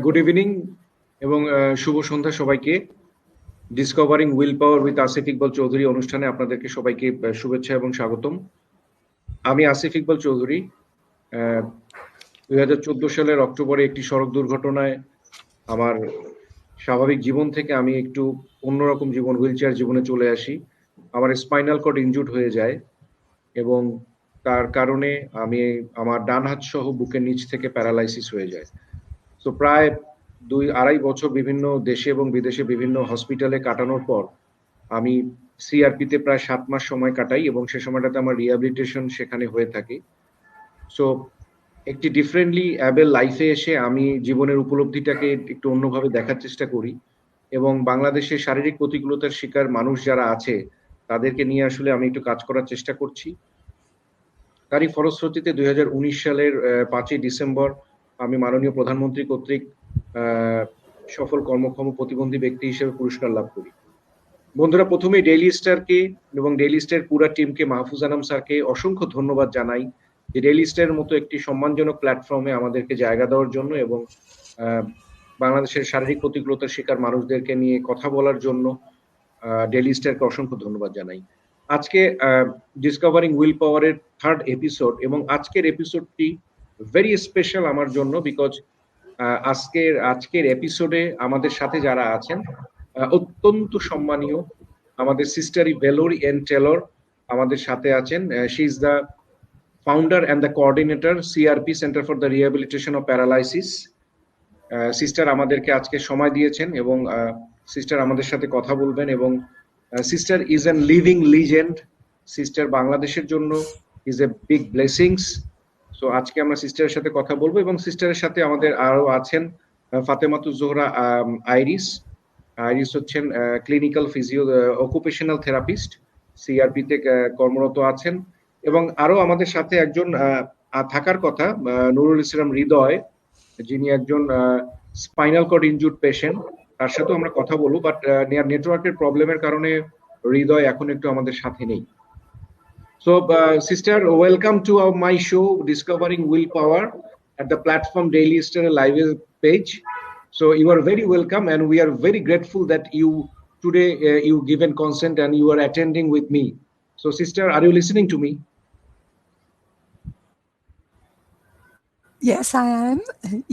Good evening এবং শুভ সন্ধ্যা সবাইকে। Discovering will power with Asif Iqbal Chowdhury অনুষ্ঠানে আপনাদেরকে সবাইকে শুভেচ্ছা এবং স্বাগতম। আমি আসিফ ইকবাল চৌধুরী। 2014 সালের অক্টোবরে একটি সড়ক দুর্ঘটনায় আমার স্বাভাবিক জীবন থেকে আমি একটু অন্যরকম জীবন, হুইলচেয়ার জীবনে চলে আসি। আমার স্পাইনাল কর্ড ইনজুর্ড হয়ে যায় এবং তার কারণে আমি আমার ডান হাত সহ বুকের নিচ থেকে প্যারালাইসিস হয়ে যায়। তো প্রায় 2-2.5 বছর বিভিন্ন দেশে এবং বিদেশে বিভিন্ন হসপিটালে কাটানোর পর আমি সিআরপিতে প্রায় 7 মাস সময় কাটাই এবং সে সময়টাতে আমার রিহ্যাবিলিটেশন সেখানে হয়ে থাকে। সো একটি ডিফারেন্টলি অ্যাবেল লাইফে এসে আমি জীবনের উপলব্ধিটাকে একটু অন্যভাবে দেখার চেষ্টা করি এবং বাংলাদেশে শারীরিক প্রতিকূলতার শিকার মানুষ যারা আছে তাদেরকে নিয়ে আসলে আমি একটু কাজ করার চেষ্টা করছি। তারই ফলশ্রুতিতে 2019 সালের 5ই ডিসেম্বর আমি মাননীয় প্রধানমন্ত্রী কর্তৃক সফল কর্মক্ষম প্রতিবন্ধী ব্যক্তি হিসেবে পুরস্কার লাভ করি। বন্ধুরা, প্রথমে ডেইলি স্টারকে এবং ডেইলি স্টার পুরা টিমকে, মাহফুজ আনাম স্যারকে অসংখ্য ধন্যবাদ জানাই যে ডেইলি স্টারের মতো একটি সম্মানজনক প্ল্যাটফর্মে আমাদেরকে জায়গা দেওয়ার জন্য এবং বাংলাদেশের শারীরিক প্রতিকূলতার শিকার মানুষদেরকে নিয়ে কথা বলার জন্য ডেইলি স্টারকে অসংখ্য ধন্যবাদ জানাই। আজকে ডিসকভারিং উইল পাওয়ারের 3rd এপিসোড এবং আজকের এপিসোডটি ভেরি স্পেশাল আমার জন্য, বিকজ আজকের এপিসোডে আমাদের সাথে যারা আছেন অত্যন্ত সম্মানীয় আমাদের সিস্টার ভ্যালোরি এন টেলর আমাদের সাথে আছেন। She is the founder and the coordinator CRP, centre for the rehabilitation of paralysis. Sister আমাদেরকে আজকে সময় দিয়েছেন এবং সিস্টার আমাদের সাথে কথা বলবেন এবং sister is an living legend. Sister বাংলাদেশের জন্য is a big blessings. So আজকে আমরা সিস্টারের সাথে কথা বলবো এবং সিস্টারের সাথে আমাদের আরো আছেন ফাতেমাতুজ জোহরা আইরিস। আইরিস হচ্ছেন ক্লিনিক্যাল ফিজিও অকুপেশনাল থেরাপিস্ট, সিআরপিতে কর্মরত আছেন এবং আরো আমাদের সাথে একজন থাকার কথা, নুরুল ইসলাম হৃদয়, যিনি একজন স্পাইনাল কর্ড ইনজুর্ড পেশেন্ট। তার সাথেও আমরা কথা বলবো, বাট নেটওয়ার্কের প্রবলেমের কারণে হৃদয় এখন একটু আমাদের সাথে নেই। So, sister, welcome to my show, Discovering Willpower, at the platform Daily Star Live page. So, you are very welcome, and we are very grateful that you today you given consent and you are attending with me. So, sister, are you listening to me? Yes, I am.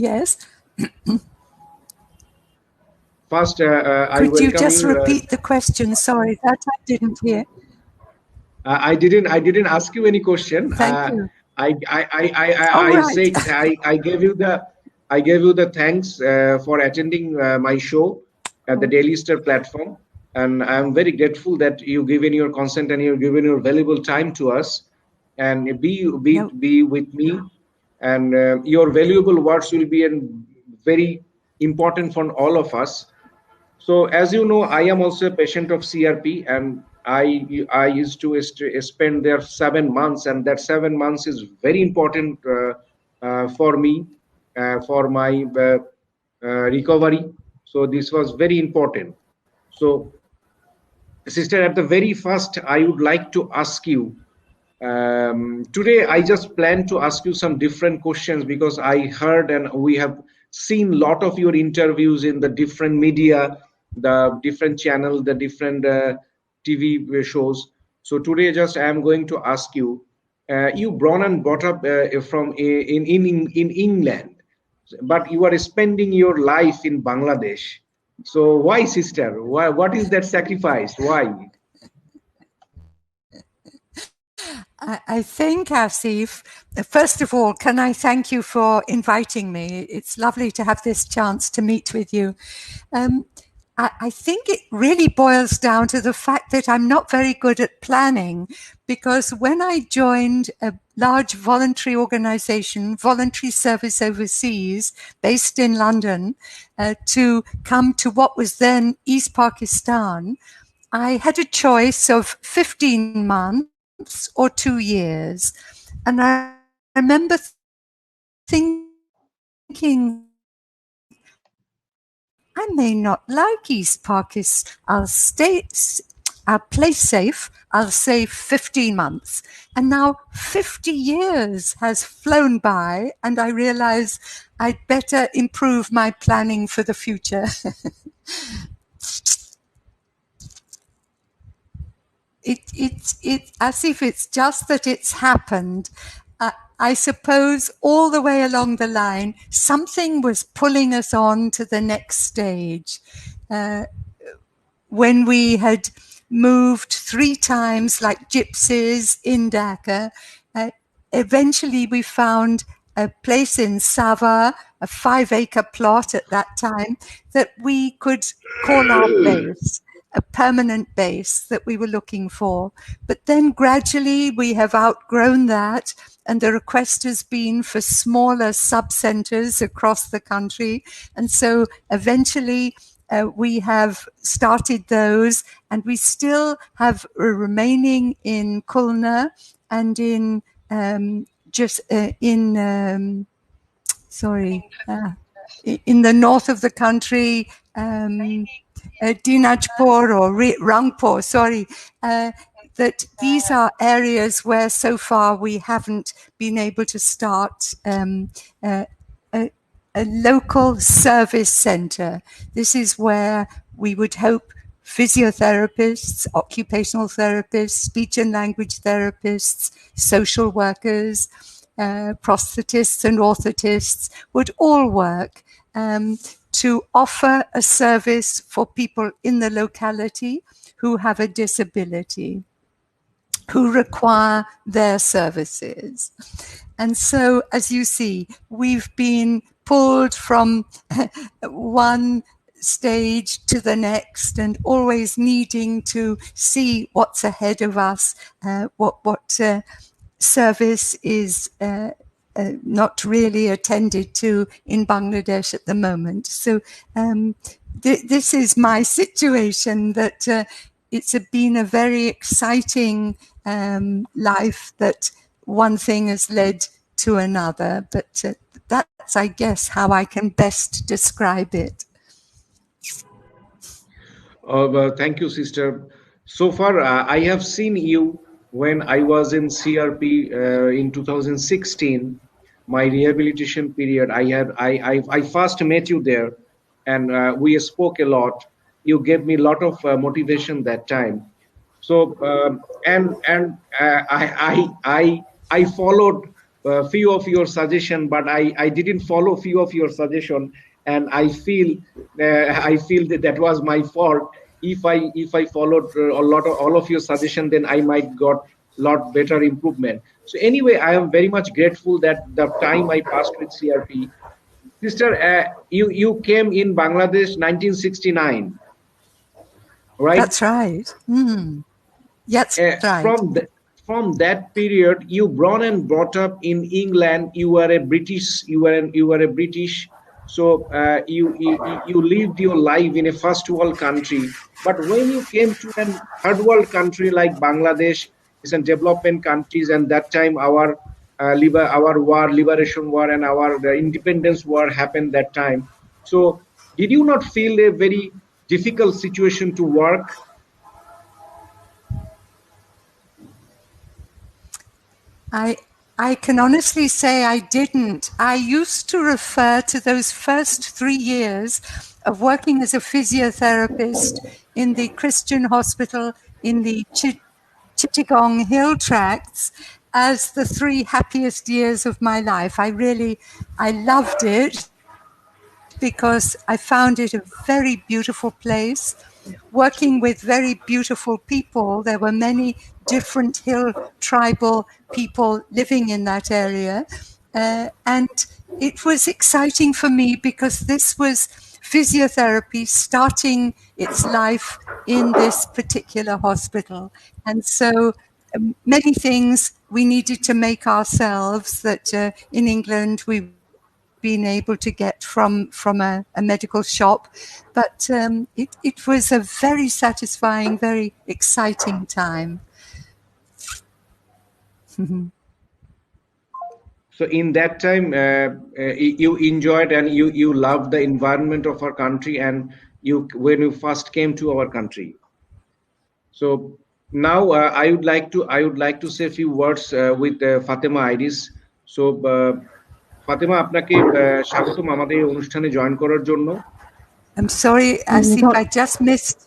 Yes. First, I welcome you. Could you just repeat the question? Sorry, that I didn't hear. I didn't ask you any question. Thank you. I said I gave you the thanks for attending my show at the Daily Star platform, and I'm very grateful that you given your consent and you've given your valuable time to us and be with me, and your valuable words will be very important for all of us. So, as you know, I am also a patient of CRP, and I used to spend there 7 months, and that 7 months is very important for me, for my recovery. So this was very important. So, sister, at the very first, I would like to ask you, today I just plan to ask you some different questions because I heard and we have seen a lot of your interviews in the different media, the different channels, the different TV shows. So today just I am going to ask you, you born and brought up in England, but you are spending your life in Bangladesh. So why, sister? Why? What is that sacrifice? Why? I think, Asif, first of all, can I thank you for inviting me? It's lovely to have this chance to meet with you. I think it really boils down to the fact that I'm not very good at planning, because when I joined a large voluntary organization, voluntary service overseas, based in London, to come to what was then East Pakistan, I had a choice of 15 months or 2 years. And I remember thinking, I may not like East Pakistan. I'll stay I'll play safe. I'll say 15 months. And now 50 years has flown by, and I realize I'd better improve my planning for the future. As if it's just that it's happened. I suppose all the way along the line, something was pulling us on to the next stage. When we had moved 3 times like gypsies in Dhaka, eventually we found a place in Sava, a 5-acre plot at that time, that we could call our base, a permanent base that we were looking for. But then gradually we have outgrown that, and the request has been for smaller sub-centers across the country. And so eventually we have started those, and we still have remaining in Khulna and in in the north of the country, Dinajpur or Rangpur, that these are areas where so far we haven't been able to start a local service center. This is where we would hope physiotherapists, occupational therapists, speech and language therapists, social workers, prosthetists and orthotists would all work to offer a service for people in the locality who have a disability, who require their services. And so, as you see, we've been pulled from one stage to the next, and always needing to see what's ahead of us, what service is not really attended to in Bangladesh at the moment. So this is my situation, that it's been a very exciting life, that one thing has led to another, but that's, I guess, how I can best describe it. Thank you, sister. So far, I have seen you when I was in CRP in 2016, my rehabilitation period. I first met you there, and we spoke a lot. You gave me a lot of motivation that time. So I followed a few of your suggestion, but I didn't follow few of your suggestion, and I feel that was my fault. If I followed all of your suggestion, then I might got lot better improvement. So anyway, I am very much grateful that the time I passed with CRP. Sister, you came in Bangladesh 1969, right? That's right. Yes, right. From that period, you born and brought up in England. You were a British. You were a British. So you lived your life in a first world country. But when you came to a third world country like Bangladesh, it's a development countries, and that time our liberation war, and our independence war happened that time. So did you not feel a very difficult situation to work? I can honestly say I didn't. I used to refer to those first 3 years of working as a physiotherapist in the Christian hospital in the Chittagong Hill Tracts as the 3 happiest years of my life. I loved it because I found it a very beautiful place, working with very beautiful people. There were many different hill tribal people living in that area. And it was exciting for me because this was physiotherapy starting its life in this particular hospital. And so many things we needed to make ourselves that in England we've been able to get from a medical shop. But it was a very satisfying, very exciting time. So in that time, you enjoyed and you loved the environment of our country, and when you first came to our country. So now I would like to say a few words with Fatima Iris. So Fatema, আপনাকে স্বাগতম আমাদের এই অনুষ্ঠানে join করার জন্য। I'm sorry, Asif, I just missed.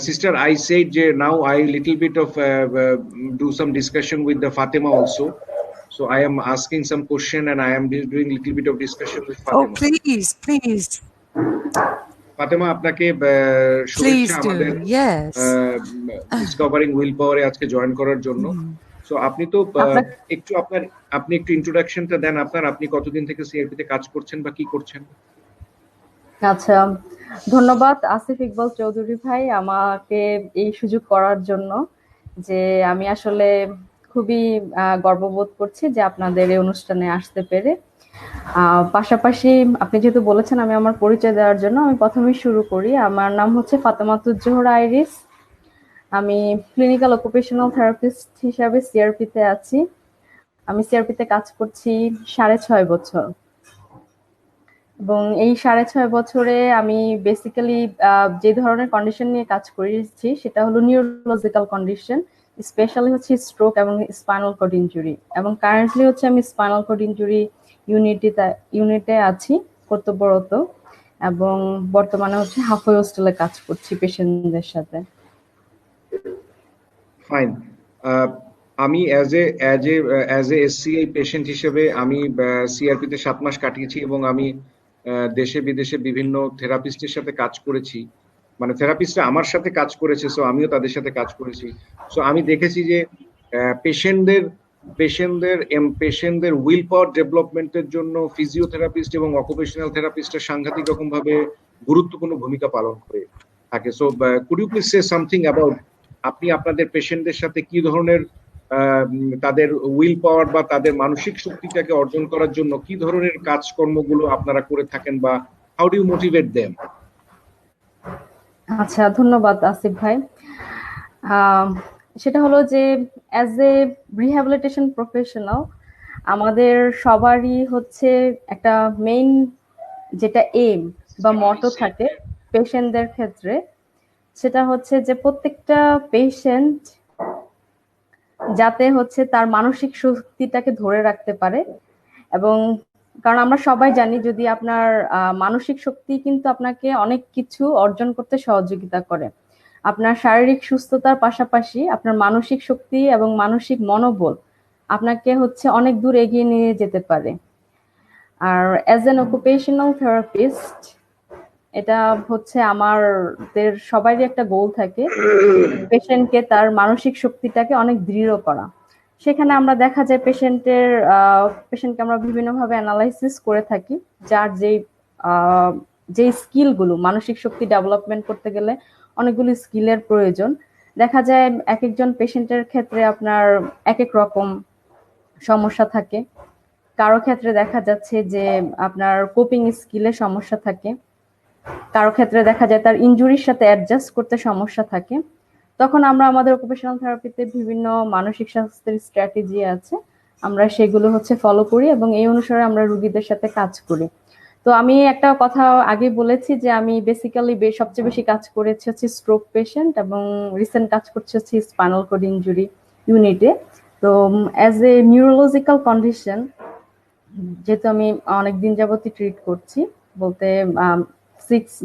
Sister, I said now I little bit of do some discussion with the Fatima also. So I am asking some question and I am doing little bit of discussion with Oh, Fatima. please. Fatema, আপনাকে Please শুভেচ্ছা do, আমাদের yes. Discovering will পাওয়ারে আজকে join করার জন্য। So আপনি তো আপনি একটু ইন্ট্রোডাকশনটা দেন আপনি কতদিন থেকে সিআরপি তে কাজ করছেন বা কি করছেন? আচ্ছা, ধন্যবাদ আসিফ ইকবাল চৌধুরী ভাই আমাকে এই সুযোগ করার জন্য। যে আমি আসলে খুবই গর্ববোধ করছি যে আপনাদের এই অনুষ্ঠানে আসতে পেরে। পাশাপাশি আপনি যেহেতু বলেছেন আমি আমার পরিচয় দেওয়ার জন্য, আমি প্রথমেই শুরু করি। আমার নাম হচ্ছে ফাতেমাতুজ জোহরা আইরিস। আমি ক্লিনিক্যাল অকুপেশনাল থেরাপিস্ট হিসাবে সিআরপিতে আছি। আমি সিআরপিতে কাজ করছি 6.5 বছর, এবং এই 6.5 বছরে আমি বেসিক্যালি যে ধরনের কন্ডিশন নিয়ে কাজ করেছি সেটা হলো নিউরোলজিক্যাল কন্ডিশন, স্পেশালি হচ্ছে স্ট্রোক এবং স্পাইনাল কর্ড ইনজুরি। এবং কারেন্টলি হচ্ছে আমি স্পাইনাল কর্ড ইনজুরি ইউনিটে আছি কর্তব্যরত, এবং বর্তমানে হচ্ছে হাফওয়ে হোস্টেলে কাজ করছি পেশেন্টদের সাথে। ফাইন। আমি অ্যাজ এ এসসিআই পেশেন্ট হিসেবে আমি সিআরপি তে 7 মাস কাটিয়েছি এবং আমি দেশে বিদেশে বিভিন্ন থেরাপিস্টের সাথে কাজ করেছি। মানে থেরাপিস্টরা আমার সাথে কাজ করেছে, সো আমিও তাদের সাথে কাজ করেছি। সো আমি দেখেছি যে পেশেন্টদের উইল পাওয়ার ডেভেলপমেন্টের জন্য ফিজিওথেরাপিস্ট এবং অকুপেশনাল থেরাপিস্টরা সাংঘাতিক রকম ভাবে গুরুত্বপূর্ণ ভূমিকা পালন করে থাকে। So could you please say something about আপনি আপনাদের পেশেন্টদের সাথে কি ধরনের তাদের উইল পাওয়ার বা তাদের মানসিক শক্তিটাকে অর্জন করার জন্য কি ধরনের কাজকর্মগুলো আপনারা করে থাকেন, বা how do you motivate them? আচ্ছা, ধন্যবাদ আসিফ ভাই। সেটা হলো যে অ্যাজ এ রিহ্যাবিলিটেশন প্রফেশনাল আমাদের সবারই হচ্ছে একটা মেইন যেটা এম বা মটো থাকে পেশেন্টদের ক্ষেত্রে, সেটা হচ্ছে যে প্রত্যেকটা পেশেন্ট যাতে হচ্ছে তার মানসিক শক্তিটাকে ধরে রাখতে পারে। এবং কারণ আমরা সবাই জানি যদি আপনার মানসিক শক্তি কিন্তু আপনাকে অনেক কিছু অর্জন করতে সহযোগিতা করে। আপনার শারীরিক সুস্থতার পাশাপাশি আপনার মানসিক শক্তি এবং মানসিক মনোবল আপনাকে হচ্ছে অনেক দূর এগিয়ে নিয়ে যেতে পারে। আর অ্যাজ এন অকুপেশনাল থেরাপিস্ট এটা হচ্ছে আমাদের সবারই একটা গোল থাকে পেশেন্টকে তার মানসিক শক্তিটাকে অনেক দৃঢ় করা। সেখানে আমরা দেখা যায় পেশেন্টকে আমরা বিভিন্নভাবে অ্যানালাইসিস করে থাকি, যার যে স্কিলগুলো মানসিক শক্তি ডেভেলপমেন্ট করতে গেলে অনেকগুলো স্কিলের প্রয়োজন। দেখা যায় এক একজন পেশেন্টের ক্ষেত্রে আপনার এক এক রকম সমস্যা থাকে। কারো ক্ষেত্রে দেখা যাচ্ছে যে আপনার কোপিং স্কিলের সমস্যা থাকে, কারো ক্ষেত্রে দেখা যায় তার ইনজুরির সাথে অ্যাডজাস্ট করতে সমস্যা থাকে। তখন আমরা আমাদের অকুপেশনাল থেরাপিতে বিভিন্ন মানসিক স্বাস্থ্যের স্ট্র্যাটেজি আছে, আমরা সেগুলো হচ্ছে ফলো করি এবং এই অনুসারে আমরা রোগীদের সাথে কাজ করি। তো আমি একটা কথা আগে বলেছি যে আমি বেসিক্যালি সবচেয়ে বেশি কাজ করেছি হচ্ছে স্ট্রোক পেশেন্ট, এবং রিসেন্ট কাজ করছি হচ্ছে স্পাইনাল কর্ড ইনজুরি ইউনিটে। তো অ্যাজ এ নিউরোলজিক্যাল কন্ডিশন যেহেতু আমি অনেকদিন যাবতই ট্রিট করছি, বলতে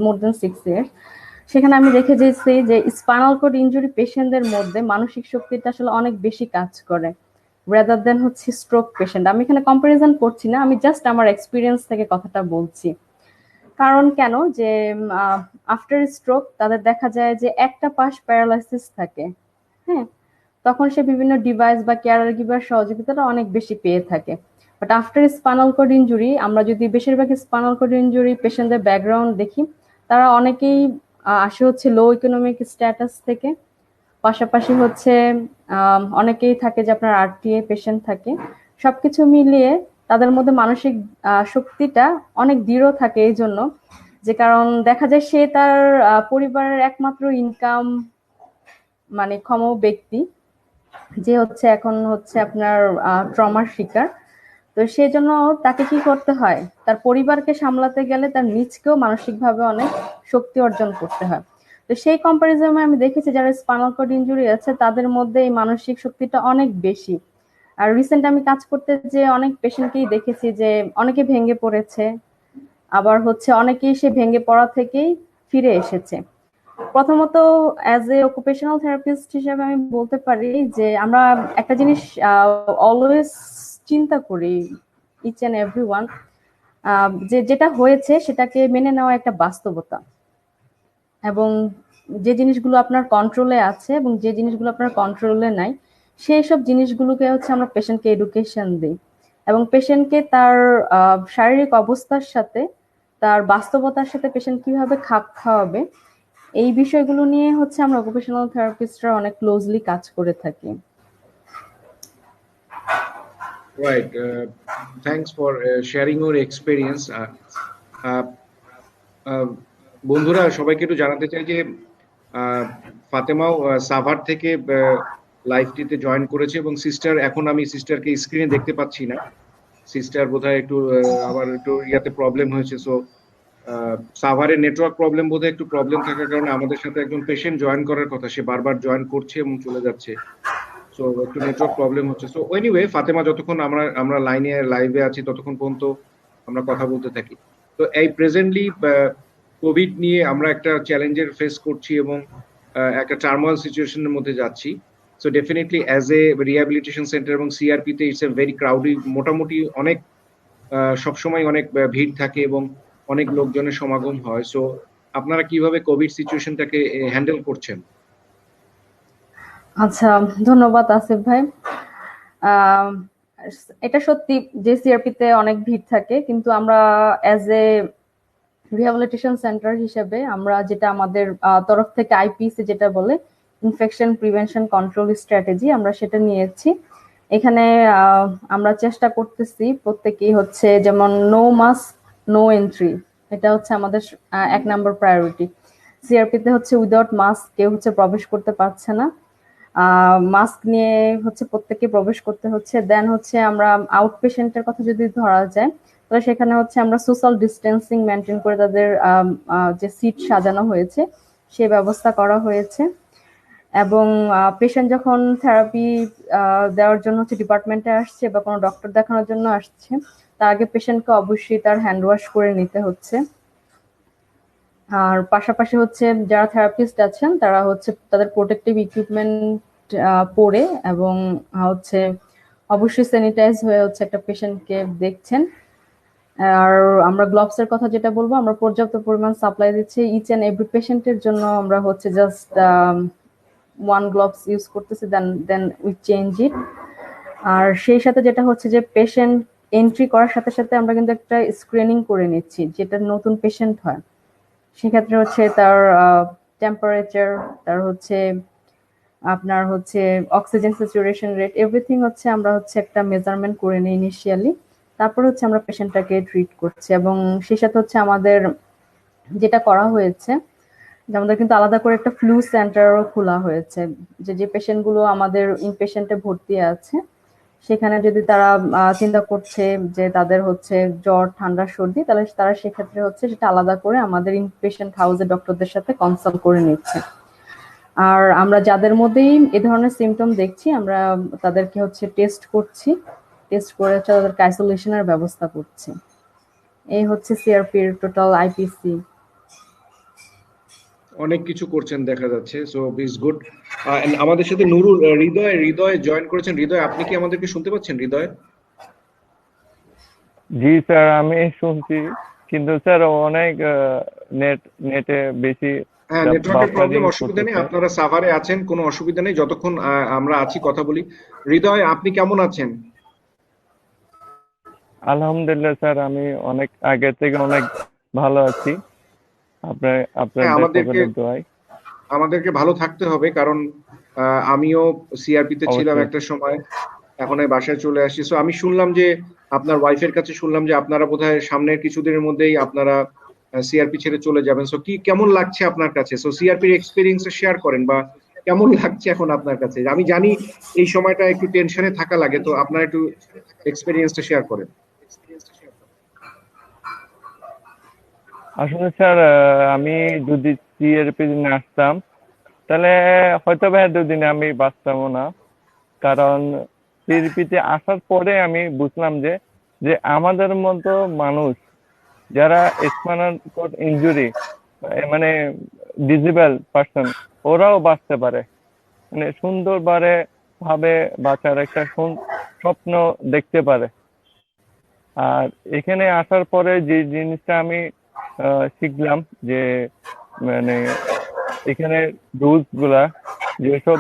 more than 6 years, সেখানে আমি দেখে যেছি যে স্পাইনাল কর্ড ইনজুরি পেশেন্টদের মধ্যে মানসিক শক্তিটা আসলে অনেক বেশি কাজ করে রাদার দেন হচ্ছে স্ট্রোক পেশেন্ট। আমি এখানে কম্পারিজন করছি না, আমি জাস্ট আমার এক্সপিরিয়েন্স থেকে কথাটা বলছি। কারণ কেন যে আফটার স্ট্রোক তাদের দেখা যায় যে একটা পাশ প্যারালাইসিস থাকে, হ্যাঁ, তখন সে বিভিন্ন ডিভাইস বা কেয়ার গিভার সহযোগিতাটা অনেক বেশি পেয়ে থাকে। But after spinal cord injury আমরা যদি বেশিরভাগ স্পাইনাল কর্ড ইনজুরি পেশেন্টদের ব্যাকগ্রাউন্ড দেখি, তারা অনেকেই আসে হচ্ছে লো ইকোনমিক স্ট্যাটাস থেকে, পাশাপাশি হচ্ছে অনেকেই থাকে যে আপনার আরটিএ পেশেন্ট থাকে। সবকিছু মিলিয়ে তাদের মধ্যে মানসিক শক্তিটা অনেক দৃঢ় থাকে, এই জন্য যে কারণ দেখা যায় সে তার পরিবারের একমাত্র ইনকাম মানে ক্ষম ব্যক্তি, যে হচ্ছে এখন হচ্ছে আপনার ট্রমার শিকার। তো সেই জন্য তাকে কি করতে হয়, তার পরিবারকে সামলাতে গেলে তার নিজকেও মানসিকভাবে অনেক শক্তি অর্জন করতে হয়। তো তো সেই কম্পারিজনে আমি দেখেছি যারা স্পাইনাল কর্ড ইনজুরি আছে তাদের মধ্যে এই মানসিক শক্তিটা অনেক বেশি। আর রিসেন্ট আমি কাজ করতে যে অনেক পেশেন্টকেই দেখেছি যে অনেকে ভেঙে পড়েছে, আবার হচ্ছে অনেকেই সে ভেঙে পড়া থেকেই ফিরে এসেছে। প্রথমত অ্যাজ এ অকুপেশনাল থেরাপিস্ট হিসেবে আমি বলতে পারি যে আমরা একটা জিনিস অলওয়েজ চিন্তা করি, ইচ অ্যান্ড এভরি ওয়ান, যে যেটা হয়েছে সেটাকে মেনে নেওয়া একটা বাস্তবতা, এবং যে জিনিসগুলো আপনার কন্ট্রোলে আছে এবং যে জিনিসগুলো আপনার কন্ট্রোলে নাই সেই সব জিনিসগুলোকে হচ্ছে আমরা পেশেন্টকে এডুকেশন দিই, এবং পেশেন্টকে তার শারীরিক অবস্থার সাথে তার বাস্তবতার সাথে পেশেন্ট কিভাবে খাপ খাওয়াবে এই বিষয়গুলো নিয়ে হচ্ছে আমরা অকুপেশনাল থেরাপিস্টরা অনেক ক্লোজলি কাজ করে থাকি। Right. Thanks for sharing your experience. বন্ধুরা সবাইকে একটু জানাতে চাই যে ফাতেমাও সাভার থেকে লাইভটিতে জয়েন করেছে এবং সিস্টার, এখন আমি সিস্টারকে স্ক্রিনে দেখতে পাচ্ছি না। সিস্টার বোধহয় একটু আবার একটু ইয়াতে প্রবলেম হয়েছে। সো সাভারের নেটওয়ার্ক প্রবলেম বোধহয় একটু প্রবলেম থাকার কারণে আমাদের সাথে একজন পেশেন্ট জয়েন করার কথা, সে বারবার জয়েন করছে এবং চলে যাচ্ছে। সো একটু নেটওয়ার্ক প্রবলেম হচ্ছে। সো এনিওয়ে, ফাতেমা যতক্ষণ আমরা লাইভে আছি ততক্ষণ পর্যন্ত আমরা কথা বলতে থাকি। তো এই প্রেজেন্টলি কোভিড নিয়ে আমরা একটা চ্যালেঞ্জের ফেস করছি এবং একটা টার্মোয়াল সিচুয়েশনের মধ্যে যাচ্ছি। So definitely as a rehabilitation centre এবং সিআরপি তে ইটস এ ভেরি ক্রাউডি, মোটামুটি অনেক সবসময় অনেক ভিড় থাকে এবং অনেক লোকজনের সমাগম হয়। সো আপনারা কিভাবে কোভিড সিচুয়েশনটাকে হ্যান্ডেল করছেন? আচ্ছা, ধন্যবাদ আসিফ ভাই। এটা সত্যি যে সিআরপিতে অনেক ভিড় থাকে, কিন্তু আমরা অ্যাজ এ রিহ্যাবিলিটেশন সেন্টার হিসেবে আমরা যেটা আমাদের তরফ থেকে আইপিসি যেটা বলে ইনফেকশন প্রিভেনশন কন্ট্রোল স্ট্র্যাটেজি, আমরা সেটা নিয়েছি। এখানে আমরা চেষ্টা করতেছি প্রত্যেকেই হচ্ছে যেমন নো মাস্ক নো এন্ট্রি, এটা হচ্ছে আমাদের 1 নম্বর প্রায়োরিটি। সিআরপিতে হচ্ছে উইদাউট মাস্ক কেউ হচ্ছে প্রবেশ করতে পারছে না, মাস্ক নিয়ে হচ্ছে প্রত্যেককে প্রবেশ করতে হচ্ছে। দেন হচ্ছে আমরা আউট পেশেন্টের কথা যদি ধরা যায় তাহলে সেখানে হচ্ছে আমরা সোশ্যাল ডিস্টেন্সিং মেনটেন করে তাদের যে সিট সাজানো হয়েছে সে ব্যবস্থা করা হয়েছে। এবং পেশেন্ট যখন থেরাপি দেওয়ার জন্য হচ্ছে ডিপার্টমেন্টে আসছে বা কোনো ডক্টর দেখানোর জন্য আসছে, তার আগে পেশেন্টকে অবশ্যই তার হ্যান্ড ওয়াশ করে নিতে হচ্ছে। আর পাশাপাশি হচ্ছে যারা থেরাপিস্ট আছেন তারা হচ্ছে তাদের প্রোটেক্টিভ ইকুইপমেন্ট পরে এবং হচ্ছে অবশ্যই স্যানিটাইজ হয়ে হচ্ছে একটা পেশেন্টকে দেখছেন। আর আমরা গ্লোভসের কথা যেটা বলবো, আমরা পর্যাপ্ত পরিমাণ সাপ্লাই দিচ্ছি ইচ অ্যান্ড এভরি পেশেন্টের জন্য। আমরা হচ্ছে জাস্ট ওয়ান গ্লোভস ইউজ করতেছি, দেন উই চেঞ্জ ইট। আর সেই সাথে যেটা হচ্ছে যে পেশেন্ট এন্ট্রি করার সাথে সাথে আমরা কিন্তু একটা স্ক্রিনিং করে নিচ্ছি, যেটা নতুন পেশেন্ট হয় সেক্ষেত্রে হচ্ছে তার টেম্পারেচার, তার হচ্ছে আপনার হচ্ছে অক্সিজেন স্যাচুরেশন রেট, এভরিথিং হচ্ছে আমরা হচ্ছে একটা মেজারমেন্ট করে নিই ইনিশিয়ালি, তারপর হচ্ছে আমরা পেশেন্টটাকে ট্রিট করছি। এবং সেই সাথে হচ্ছে আমাদের যেটা করা হয়েছে যে আমাদের কিন্তু আলাদা করে একটা ফ্লু সেন্টারও খোলা হয়েছে, যে পেশেন্টগুলো আমাদের ইনপেশেন্টে ভর্তি আছে সেখানে যদি তারা চিন্তা করছে যে তাদের হচ্ছে জ্বর ঠান্ডা সর্দি, তাহলে তারা সেক্ষেত্রে হচ্ছে সেটা আলাদা করে আমাদের ইনপেশেন্ট হাউসে ডক্টরদের সাথে কনসাল্ট করে নিচ্ছে। আর আমরা যাদের মধ্যেই এ ধরনের সিমটম দেখছি আমরা তাদেরকে হচ্ছে টেস্ট করছি, টেস্ট করে হচ্ছে তাদেরকে আইসোলেশনের ব্যবস্থা করছি। এই হচ্ছে সিআরপির টোটাল আইপিসি। অনেক কিছু করছেন দেখা যাচ্ছে, সো ইটস গুড। আমাদের সাথে নুরুল হৃদয় জয়েন করেছেন। হৃদয়, আপনি কি আমাদেরকে শুনতে পাচ্ছেন? হৃদয়? জি স্যার, আমি শুনছি, কিন্তু স্যার অনেক নেটে বেশি হ্যাঁ, নেটওয়ার্কের প্রবলেম, অসুবিধা নেই। আপনারা সাভারে আছেন, কোনো অসুবিধা নেই, যতক্ষণ আমরা আছি কথা বলি। হৃদয়, আপনি কেমন আছেন? আলহামদুলিল্লাহ স্যার, আমি অনেক আগে থেকে অনেক ভালো আছি আপনাদের দোয়ায়। আমাদেরকে ভালো থাকতে হবে, কারণ আমিও সিআরপিতে ছিলাম একটা সময়, এখন বাসায় চলে আসছি। সো আমি শুনলাম যে আপনার ওয়াইফের কাছে শুনলাম যে আপনারা বোধহয় সামনের কিছুদিনের মধ্যেই আপনারা সিআরপি ছেড়ে চলে যাবেন। সো কি কেমন লাগছে আপনার কাছে? সো সিআরপির এক্সপেরিয়েন্সটা শেয়ার করেন, বা কেমন লাগছে এখন আপনার কাছে? আমি জানি এই সময়টা একটু টেনশনে থাকা লাগে, তো আপনার একটু এক্সপেরিয়েন্সটা শেয়ার করেন। আসলে স্যার আমি যদি সিআরপি না আসতাম তাহলে হয়তো বা এতদিনে আমি বাঁচতামও না। কারণ সিআরপিতে আসার পরে আমি বুঝলাম যে যে আমাদের মতো মানুষ যারা স্পাইনাল কর্ড ইনজুরি মানে ডিসেবল পার্সন ওরাও বাঁচতে পারে, মানে সুন্দরভাবে ভাবে বাঁচার একটা স্বপ্ন দেখতে পারে। আর এখানে আসার পরে যে জিনিসটা আমি শিখলাম যে মানে এখানে রুলস গুলা যেসব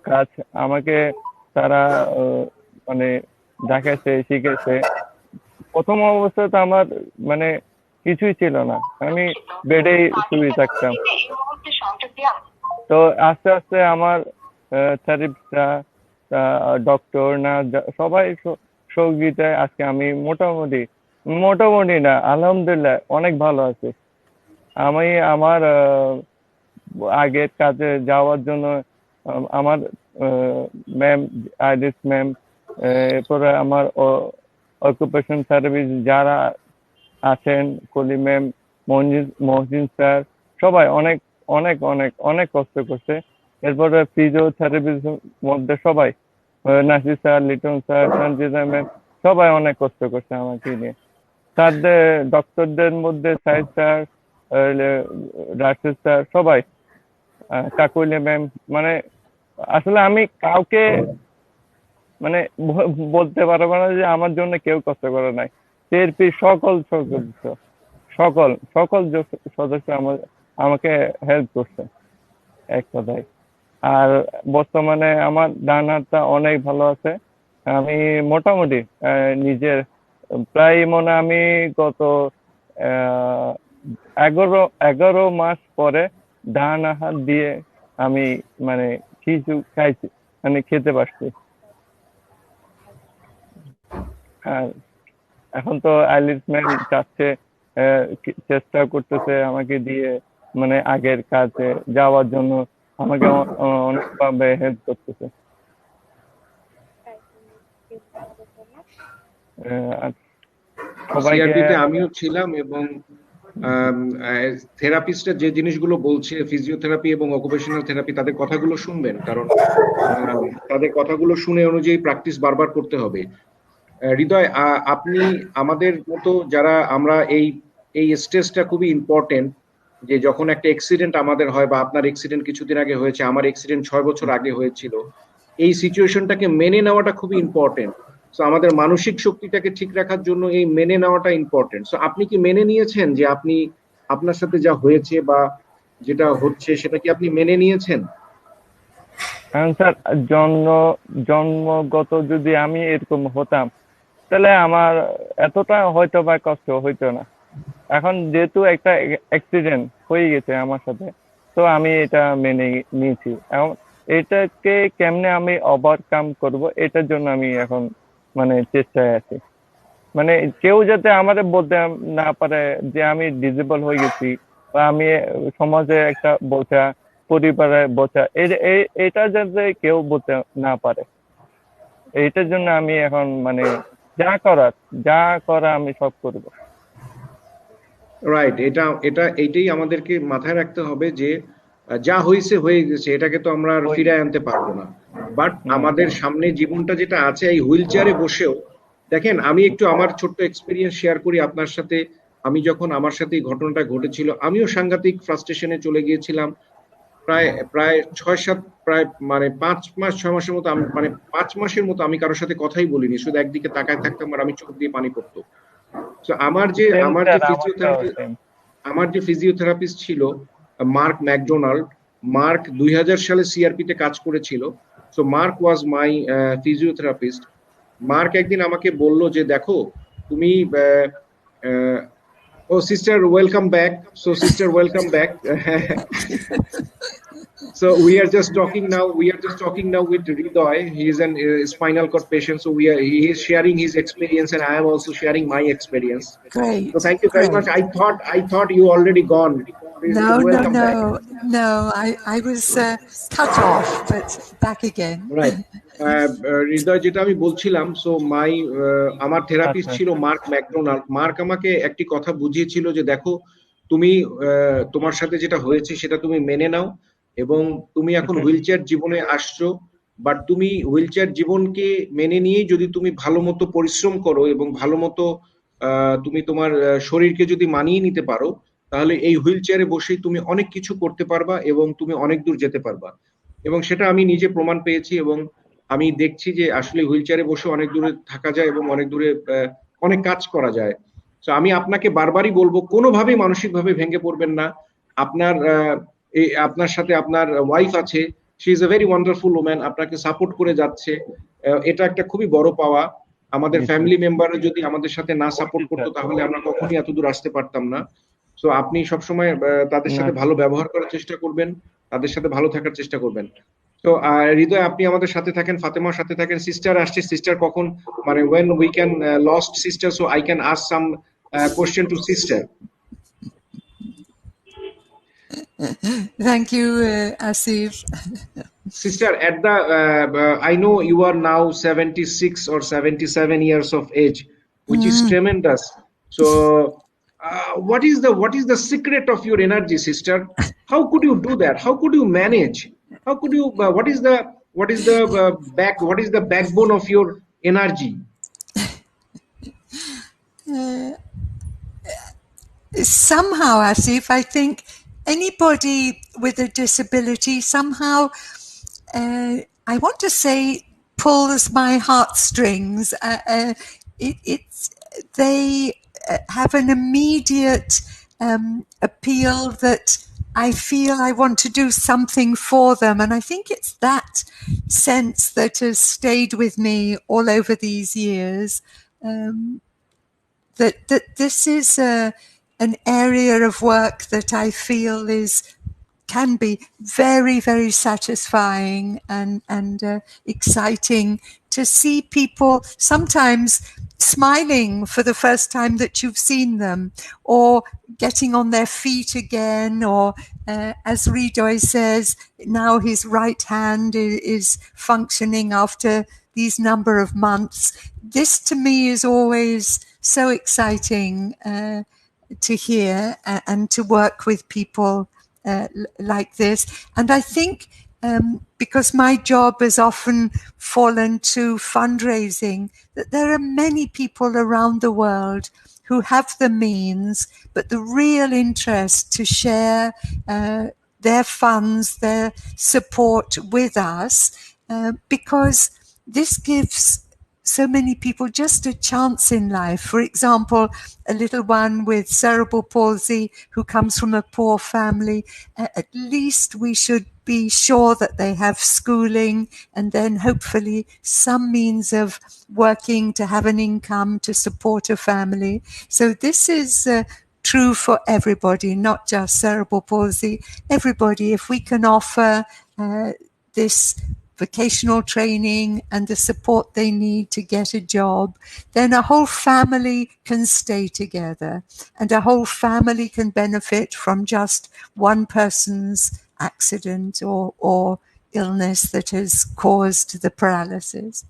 কাজ আমাকে তারা মানে দেখাচ্ছে শিখেছে। প্রথম অবস্থায় তো আমার মানে কিছুই ছিল না, আমি বেডেই শুয়ে থাকতাম। তো আস্তে আস্তে আমার থেরাপিস্টরা, ডক্টর না সবাই সহযোগিতায় আজকে আমি মোটামুটি না আলহামদুলিল্লাহ অনেক ভালো আছি। আমি আমার আগের কাজে যাওয়ার জন্য আমার ম্যাম আইডিস ম্যাম, এরপরে আমার অকুপেশন সার্ভিস যারা আছেন, কলি ম্যাম, মহসিন স্যার, সবাই অনেক অনেক অনেক অনেক কষ্ট করছে। এরপরে ফিজিওথেরাপির মধ্যে সবাই Nasir sir, Liton sir, Sanjita ma'am সবাই অনেক কষ্ট করছে আমাকে নিয়ে। স্যারদের ডক্টরদের মধ্যে সাইদ স্যার, রাশেদ স্যার সবাই, কাকুলি ম্যাম, মানে আসলে আমি কাউকে মানে বলতে পারবো না যে আমার জন্য কেউ কষ্ট করে নাই। সিআরপি সকল সদস্য সকল সকল সদস্য আমাকে হেল্প করছে এক কথায়। আর বর্তমানে আমার ডান হাতটা অনেক ভালো আছে। আমি মোটামুটি নিজের প্রায় মনে আমি গত 11 মাস পরে ডান হাত দিয়ে আমি মানে কিছু খাইছি, মানে খেতে পারছি। আর এখন তো আইলিস ম্যাম চাচ্ছে, চেষ্টা করতেছে আমাকে দিয়ে মানে আগের কাজে যাওয়ার জন্য, আমাকে অনেকভাবে হেল্প করতেছে। সিআরপিতে আমিও ছিলাম এবং থেরাপিস্টরা যে জিনিসগুলো বলছে ফিজিওথেরাপি এবং অকুপেশনাল থেরাপি তাদের কথাগুলো শুনবেন, কারণ তাদের কথাগুলো শুনে অনুযায়ী প্র্যাকটিস বারবার করতে হবে। হৃদয়, আপনি আমাদের মতো যারা আমরা এই স্টেজটা খুবই ইম্পর্টেন্ট, যে যখন একটা অ্যাক্সিডেন্ট আমাদের হয় বা আপনার অ্যাক্সিডেন্ট কিছুদিন আগে হয়েছে, আমার অ্যাক্সিডেন্ট 6 বছর আগে হয়েছিল, এই সিচুয়েশনটাকে মেনে নেওয়াটা খুবই ইম্পর্টেন্ট। সো আমাদের মানসিক শক্তিটাকে ঠিক রাখার জন্য এই মেনে নেওয়াটা ইম্পর্টেন্ট। সো আপনি কি মেনে নিয়েছেন যে আপনি আপনার সাথে যা হয়েছে বা যেটা হচ্ছে সেটা কি আপনি মেনে নিয়েছেন? স্যার জন্মগত যদি আমি এরকম হতাম তাহলে আমার এতটা হয়তো বা কষ্ট হইতো না। এখন যেহেতু একটা অ্যাক্সিডেন্ট হয়ে গেছে আমার সাথে, তো আমি এটা মেনে নিয়েছি। এখন এটাকে কেমনে আমি ওভারকাম করব, এটার জন্য আমি এখন মানে চেষ্টায় আছি। মানে কেউ যাতে আমাদের বলতে না পারে যে আমি ডিসেবল হয়ে গেছি বা আমি সমাজে একটা বোঝা, পরিবারে বোঝা, এটা যাতে কেউ বলতে না পারে, এইটার জন্য আমি এখন মানে যা করা আমি সব করব। রাইট, এইটাই আমাদেরকে মাথায় রাখতে হবে যে যা হয়েছে হয়ে গেছে, এটাকে তো আমরা আর ফিরে আনতে পারবো না। বাট আমাদের সামনে জীবনটা যেটা আছে, এই হুইল চেয়ারে বসেও দেখেন, আমি একটু আমার ছোট্ট এক্সপিরিয়েন্স শেয়ার করি আপনার সাথে। আমি যখন আমার সাথে এই ঘটনাটা ঘটেছিল, আমিও সাংঘাতিক ফ্রাস্ট্রেশনে চলে গিয়েছিলাম। প্রায় প্রায় 6-7 প্রায় মানে 5 মাস 6 মাসের মতো মানে 5 মাসের মতো আমি কারোর সাথে কথাই বলিনি, শুধু একদিকে তাকায় থাকতাম আর আমি চোখ দিয়ে পানি পড়তো। তো আমার যে ফিজিওথেরাপিস্ট ছিল মার্ক ম্যাকডোনাল্ড, মার্ক 2000 সালে সিআরপি তে কাজ করেছিল। So Mark was my physiotherapist. Mark একদিন আমাকে বলল যে দেখো তুমি ও sister welcome back, so sister welcome back. So we are just talking now with Hridoy. He is an spinal cord patient, so he is sharing his experience and I am also sharing my experience. Great. So thank you very much. I thought you already gone. No. I was cut off, but back again. Right. হৃদয়, যেটা আমি বলছিলাম, so আমার therapist ছিল mark McDonald. Mark আমাকে একটি কথা বুঝিয়েছিল যে দেখো তুমি তোমার সাথে যেটা হয়েছে সেটা তুমি মেনে নাও, এবং তুমি এখন হুইল চেয়ার জীবনে আসছো, বাট তুমি হুইল চেয়ার জীবনকে মেনে নিয়ে যদি তুমি ভালো মতো পরিশ্রম করো এবং ভালো মতো তুমি তোমার শরীরকে যদি মানিয়ে নিতে পারো, তাহলে এই হুইল চেয়ারে বসেই তুমি অনেক কিছু করতে পারবা এবং তুমি অনেক দূর যেতে পারবা। এবং সেটা আমি নিজে প্রমাণ পেয়েছি, এবং আমি দেখছি যে আসলে হুইল চেয়ারে বসে অনেক দূরে থাকা যায় এবং অনেক দূরে অনেক কাজ করা যায়। তো আমি আপনাকে বারবারই বলবো, কোনোভাবেই মানসিকভাবে ভেঙে পড়বেন না। আপনার আপনার সাথে আপনার ওয়াইফ আছে, she is a very wonderful woman, আপনাকে সাপোর্ট করে যাচ্ছে। এটা একটা খুবই বড় পাওয়া। আমাদের জি স্যার। ফ্যামিলি মেম্বাররা যদি আমাদের সাথে না সাপোর্ট জি করতো স্যার। তাহলে আমরা কখনোই এত দূর আসতে পারতাম না। তো আপনি সবসময় তাদের না সাথে ভালো ব্যবহার করার চেষ্টা করবেন, তাদের সাথে ভালো থাকার চেষ্টা করবেন। তো হৃদয়, আপনি আমাদের সাথে থাকেন, ফাতেমার সাথে থাকেন। সিস্টার আসছে, সিস্টার কখন, মানে when we can lost sister, so I can ask some question to sister. Thank you, Asif. Sister, at the I know you are now 76 or 77 years of age, which is tremendous. So what is the secret of your energy, sister? How could you do that? How could you manage? How could you what is the backbone of your energy? Somehow, Asif, I think anybody with a disability somehow, I want to say, pulls my heartstrings. It's they have an immediate appeal that I feel I want to do something for them, and I think it's that sense that has stayed with me all over these years. That this is an area of work that I feel can be very, very satisfying and exciting to see people sometimes smiling for the first time that you've seen them, or getting on their feet again, or as Ridoy says, now his right hand is functioning after these number of months. This to me is always so exciting to hear and to work with people like this. And I think because my job has often fallen to fundraising, that there are many people around the world who have the means, but the real interest to share their funds, their support with us, because this gives so many people just a chance in life. For example, a little one with cerebral palsy who comes from a poor family, at least we should be sure that they have schooling and then hopefully some means of working to have an income to support a family. So this is true for everybody, not just cerebral palsy. Everybody, if we can offer this vocational training and the support they need to get a job, then a whole family can stay together and a whole family can benefit from just one person's accident or illness that has caused the paralysis.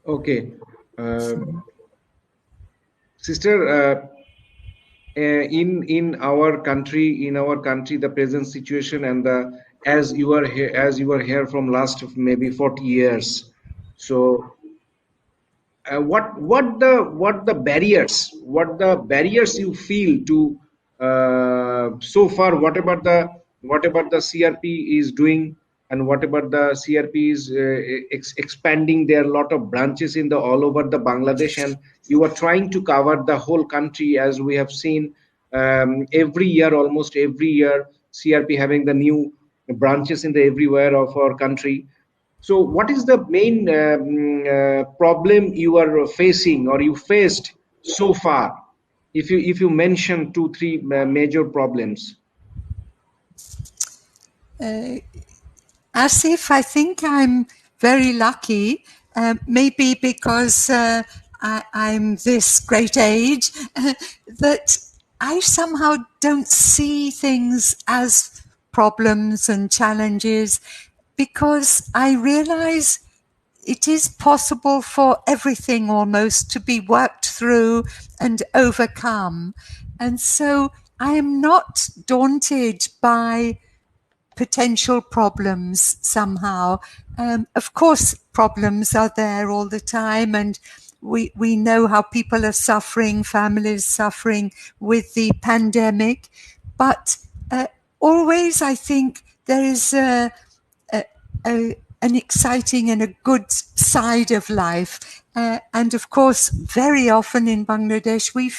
Okay. Sister, in our country, the present situation and the as you are here from last maybe 40 years. So what the barriers you feel to so far, whatever the CRP is doing, and whatever the CRP is expanding their lot of branches in the all over the Bangladesh, and you are trying to cover the whole country, as we have seen every year, almost every year, CRP having the new branches in the everywhere of our country. So, what is the main problem you are facing or you faced so far? If you mention 2 3 major problems. Asif, I think I'm very lucky, maybe because I'm this great age, that I somehow don't see things as problems and challenges, because I realize it is possible for everything almost to be worked through and overcome. And so I am not daunted by potential problems somehow. Of course, problems are there all the time, and we know how people are suffering, families suffering with the pandemic. But always, I think there is an exciting and a good side of life. And of course, very often in Bangladesh, we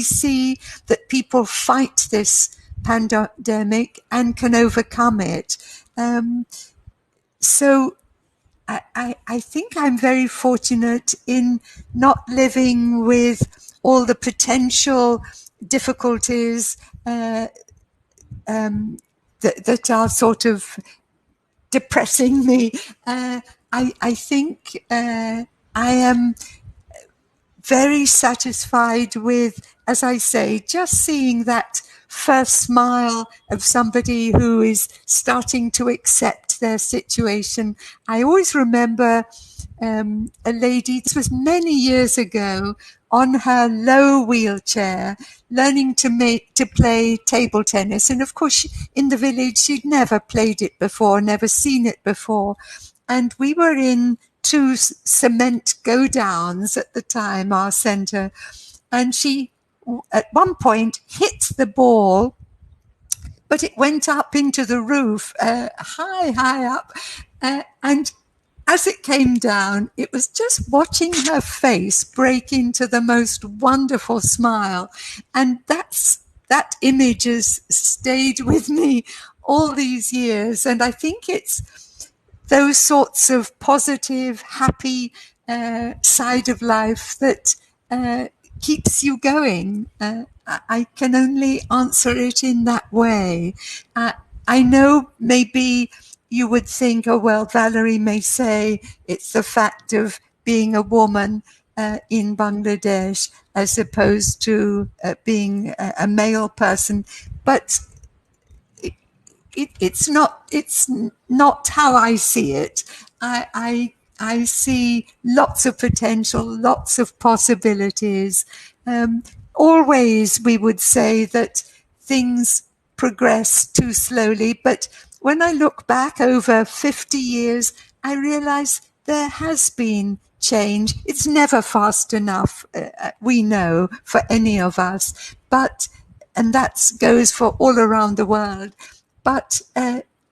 see that people fight this pandemic and can overcome it. So I think I'm very fortunate in not living with all the potential difficulties that are sort of depressing me. I think I am very satisfied with, as I say, just seeing that first smile of somebody who is starting to accept their situation. I always remember a lady, this was many years ago, on her low wheelchair, learning to play table tennis. And of course, in the village, she'd never played it before, never seen it before. And we were in 2 cement go-downs at the time, our centre. And she, at one point, hit the ball, but it went up into the roof, high up. And as it came down, it was just watching her face break into the most wonderful smile. And that image has stayed with me all these years. And I think it's those sorts of positive, happy side of life that keeps you going. I can only answer it in that way. I know maybe you would think, oh, well, Valerie may say it's the fact of being a woman in Bangladesh as opposed to being a male person. But it's not how I see it. I see lots of potential, lots of possibilities. Always we would say that things progress too slowly, but when I look back over 50 years, I realize there has been change. It's never fast enough, we know, for any of us, and that goes for all around the world. But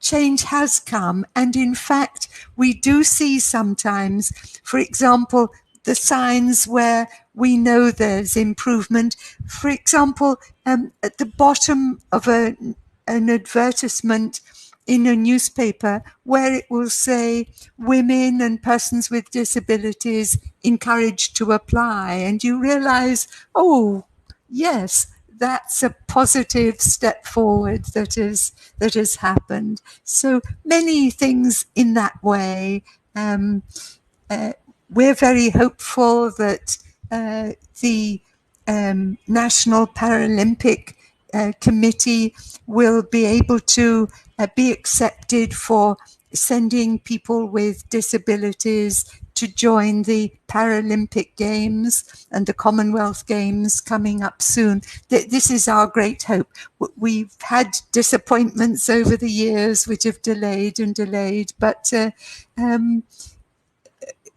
change has come, and in fact, we do see sometimes, for example, the signs where we know there's improvement. For example, at the bottom of an advertisement in a newspaper where it will say women and persons with disabilities encouraged to apply, and you realize, oh, yes, that's a positive step forward that has happened. So many things in that way. We're very hopeful that the National Paralympic Committee will be able to be accepted for sending people with disabilities to join the Paralympic Games and the Commonwealth Games coming up soon. This is our great hope. We've had disappointments over the years which have delayed, but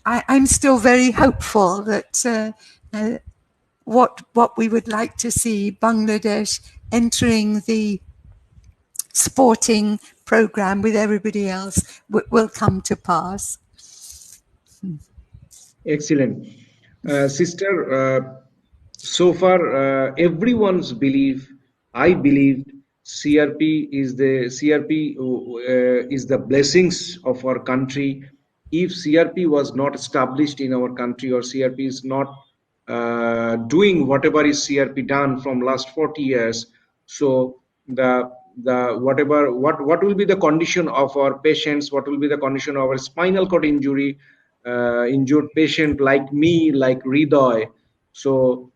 I'm still very hopeful that what we would like to see, Bangladesh entering the sporting program with everybody else, will come to pass. Excellent. Sister, so far everyone's belief, I believe CRP is the blessings of our country. If CRP was not established in our country, or CRP is not doing whatever is CRP done from last 40 years, so what will be the condition of our patients, what will be the condition of our spinal cord injured patient like me, like Ridoy. So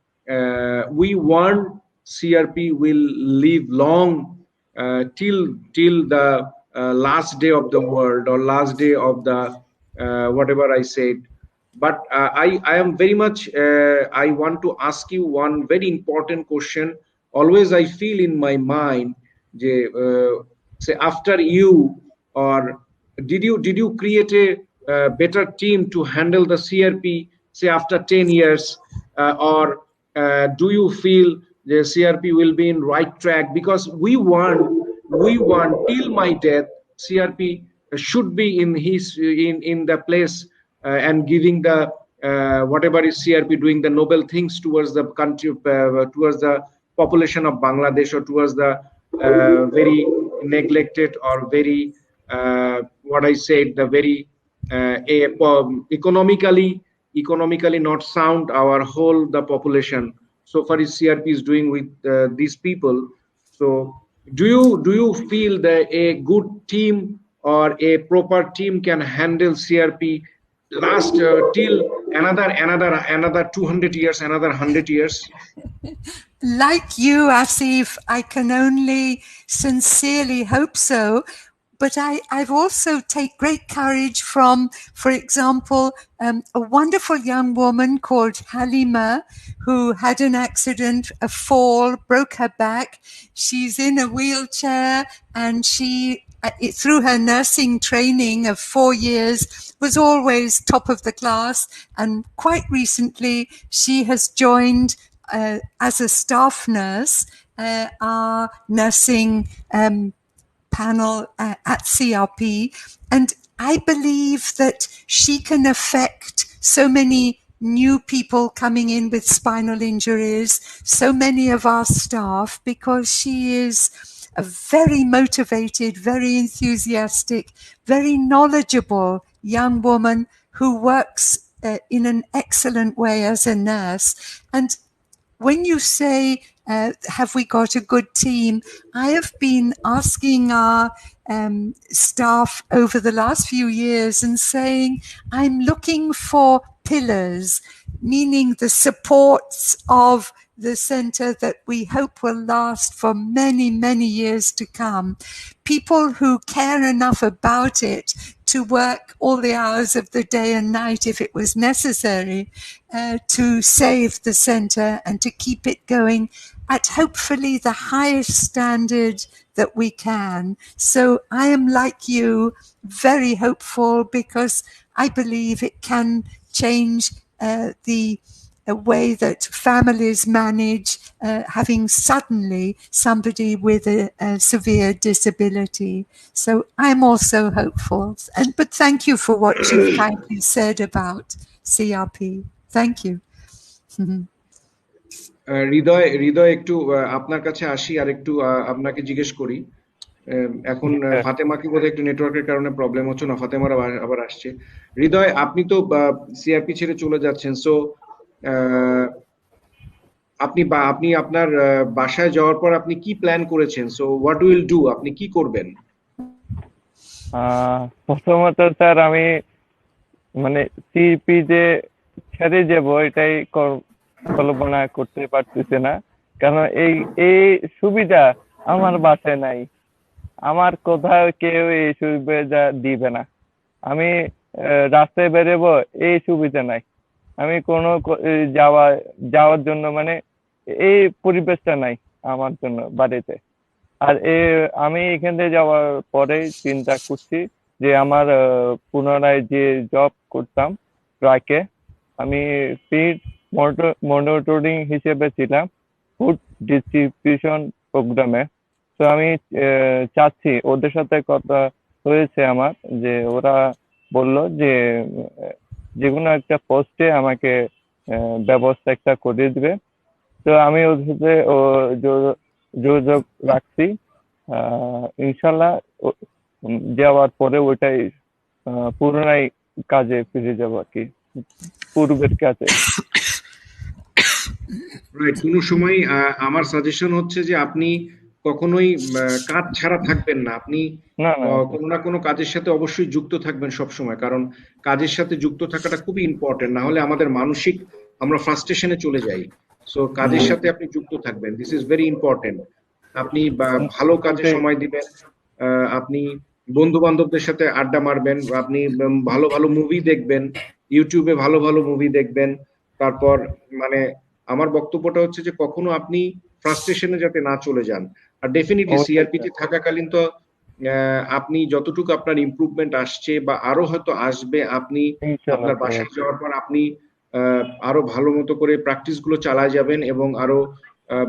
we want CRP will live long till the last day of the world, or last day of the whatever I said. But I am very much, I want to ask you one very important question. Always I feel in my mind, say after you, or did you create a better team to handle the CRP, say after 10 years, or do you feel the CRP will be in right track? Because we want till my death, CRP should be in the place, and giving the whatever is CRP doing the noble things towards the country, towards the population of Bangladesh, or towards the very neglected, or very what I said, the very economically not sound, our whole the population. So far as CRP is doing with these people. So do you feel that a good team or a proper team can handle CRP last till another 200 years, another 100 years? Like you, Asif, I can only sincerely hope so. But I've also take great courage from, for example, a wonderful young woman called Halima, who had an accident, a fall, broke her back. She's in a wheelchair, and she, through her nursing training of 4 years, was always top of the class. And quite recently, she has joined as a staff nurse, our nursing panel at CRP, and I believe that she can affect so many new people coming in with spinal injuries, so many of our staff, because she is a very motivated, very enthusiastic, very knowledgeable young woman who works in an excellent way as a nurse. And when you say, have we got a good team? I have been asking our staff over the last few years and saying, I'm looking for pillars, meaning the supports of the centre that we hope will last for many, many years to come. People who care enough about it to work all the hours of the day and night if it was necessary, to save the centre and to keep it going at hopefully the highest standard that we can. So I am, like you, very hopeful, because I believe it can change the way that families manage having suddenly somebody with a severe disability. So I'm also hopeful. But thank you for what you've kindly said about CRP. Thank you. হৃদয় একটু আপনার কাছে আসি, আর একটু আপনাকে জিজ্ঞেস করি। এখন ফাতেমা কি বোধহয় একটু নেটওয়ার্কের কারণে প্রবলেম হচ্ছে না, ফাতেমার আবার আসছে। হৃদয়, আপনি তো সিআরপি ছেড়ে চলে যাচ্ছেন, সো আপনি আপনার বাসায় যাওয়ার পর আপনি কি প্ল্যান করেছেন? সো হোয়াট উইল ডু, আপনি কি করবেন? প্রথমত স্যার, আমি মানে সিপি যে ছেড়ে যাব এটাই কল্পনা করতে পারতেছি না, কারণ এই সুবিধা আমার বাসায় নাই। আমার কোথাও কেউ এই সুবিধা দিবে না। আমি রাস্তায় বেরোবো, এই সুবিধা নাই। আমি কোনো যাওয়ার জন্য মানে এই পরিবেশটা নাই আমার জন্য বাড়িতে। আর আমি এখান থেকে যাওয়ার পরে চিন্তা করছি যে আমার পুনরায় যে জব করতাম ট্রাকে, আমি ফিড মনিটরিং হিসেবে ছিলাম ফুড ডিস্ট্রিবিউশন প্রোগ্রামে। তো আমি চাচ্ছি, ওদের সাথে কথা হয়েছে আমার, যে ওরা বললো যে কোনো একটা পোস্টে আমাকে ব্যবস্থা একটা করে দিবে। তো আমি ওদের সাথে যোগাযোগ রাখছি। ইনশাল্লাহ যাওয়ার পরে ওইটাই পুনরায় কাজে ফিরে যাবো আর কি, পূর্বের কাজে। কোনো সময় আমার সাজেশন হচ্ছে যে আপনি কখনোই কাজ ছাড়া থাকবেন না। আপনি কোনো না কোনো কাজের সাথে অবশ্যই যুক্ত থাকবেন সবসময়, কারণ কাজের সাথে যুক্ত থাকাটা খুবই ইম্পর্টেন্ট। না হলে আমাদের আমরা ফ্রাস্ট্রেশনে চলে যাই। সো কাজের সাথে আপনি যুক্ত থাকবেন, দিস ইজ ভেরি ইম্পর্টেন্ট। আপনি ভালো কাজে সময় দিবেন, আপনি বন্ধু বান্ধবদের সাথে আড্ডা মারবেন, আপনি ভালো ভালো মুভি দেখবেন, ইউটিউবে ভালো ভালো মুভি দেখবেন। তারপর মানে আমার বক্তব্যটা হচ্ছে যে কখনো আপনি ফ্রাস্ট্রেশনে যাতে না চলে যান। আর ডেফিনেটলি অবশ্যই সিআরপিতে স্যার। থাকাকালীন তো আপনি যতটুকু আপনার ইমপ্রুভমেন্ট আসছে বা আরো হয়তো আসবে, আপনি ইনশাল্লাহ আপনার স্যার। বাসায় যাওয়ার পর আপনি আরো ভালো মতো করে প্র্যাকটিস গুলো চালায় যাবেন এবং আরো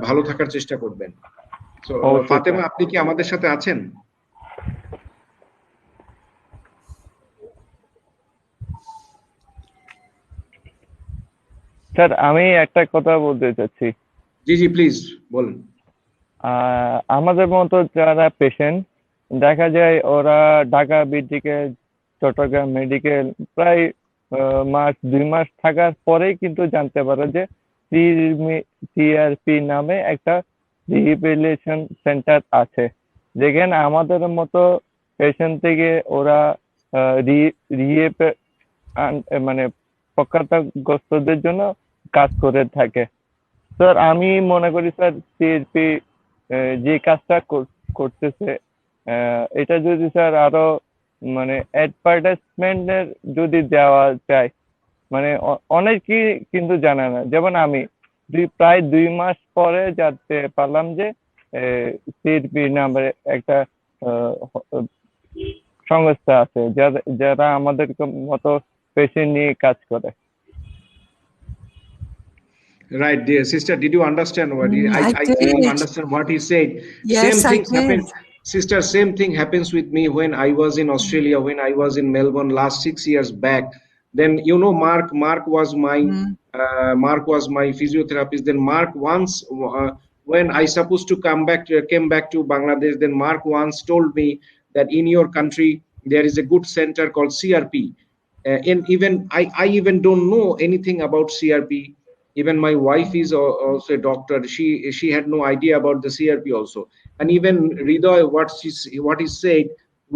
ভালো থাকার চেষ্টা করবেন। তো অবশ্যই ফাতেমা, স্যার। আপনি কি আমাদের সাথে আছেন? স্যার আমি একটা কথা বলতে চাচ্ছি। জি জি, প্লিজ বলুন। আমাদের মতো যারা পেশেন্ট, দেখা যায় ওরা ঢাকা মেডিকেল, চট্টগ্রাম মেডিকেল প্রায় মাস 2 মাস থাকার পরেই কিন্তু জানতে পারে যে সিআরপি নামে একটা রিহ্যাবিলিটেশন সেন্টার আছে, যেখানে আমাদের মতো পেশেন্ট থেকে ওরা রিহেব মানে পক্ষাঘাতগ্রস্তদের জন্য কাজ করে থাকে। স্যার আমি মনে করি স্যার সিএরপি যে কাজটা করতেছে, এটা যদি স্যার আরো মানে অ্যাডভার্টাইজমেন্টের যদি দেওয়া যায়, মানে অনেকেই কিন্তু জানে না। যেমন আমি প্রায় 2 মাস পরে জানতে পারলাম যে সিএরপি নামে একটা আহ, সংস্থা আছে যারা যারা আমাদের মতো পেশেন্ট নিয়ে কাজ করে। Right, dear sister, did you understand what I I think you did. understand what he said. Same Yes, I things happen, did. sister. Same thing happens with me when I was in Australia, when I was in Melbourne last 6 years back. Then you know, Mm. Mark was my physiotherapist. Then Mark once, when I supposed to came back to Bangladesh, then Mark once told me that in your country there is a good center called CRP. And even I even don't know anything about CRP. Even my wife is also a doctor. She had no idea about the CRP also. And even Ridoy, what he said,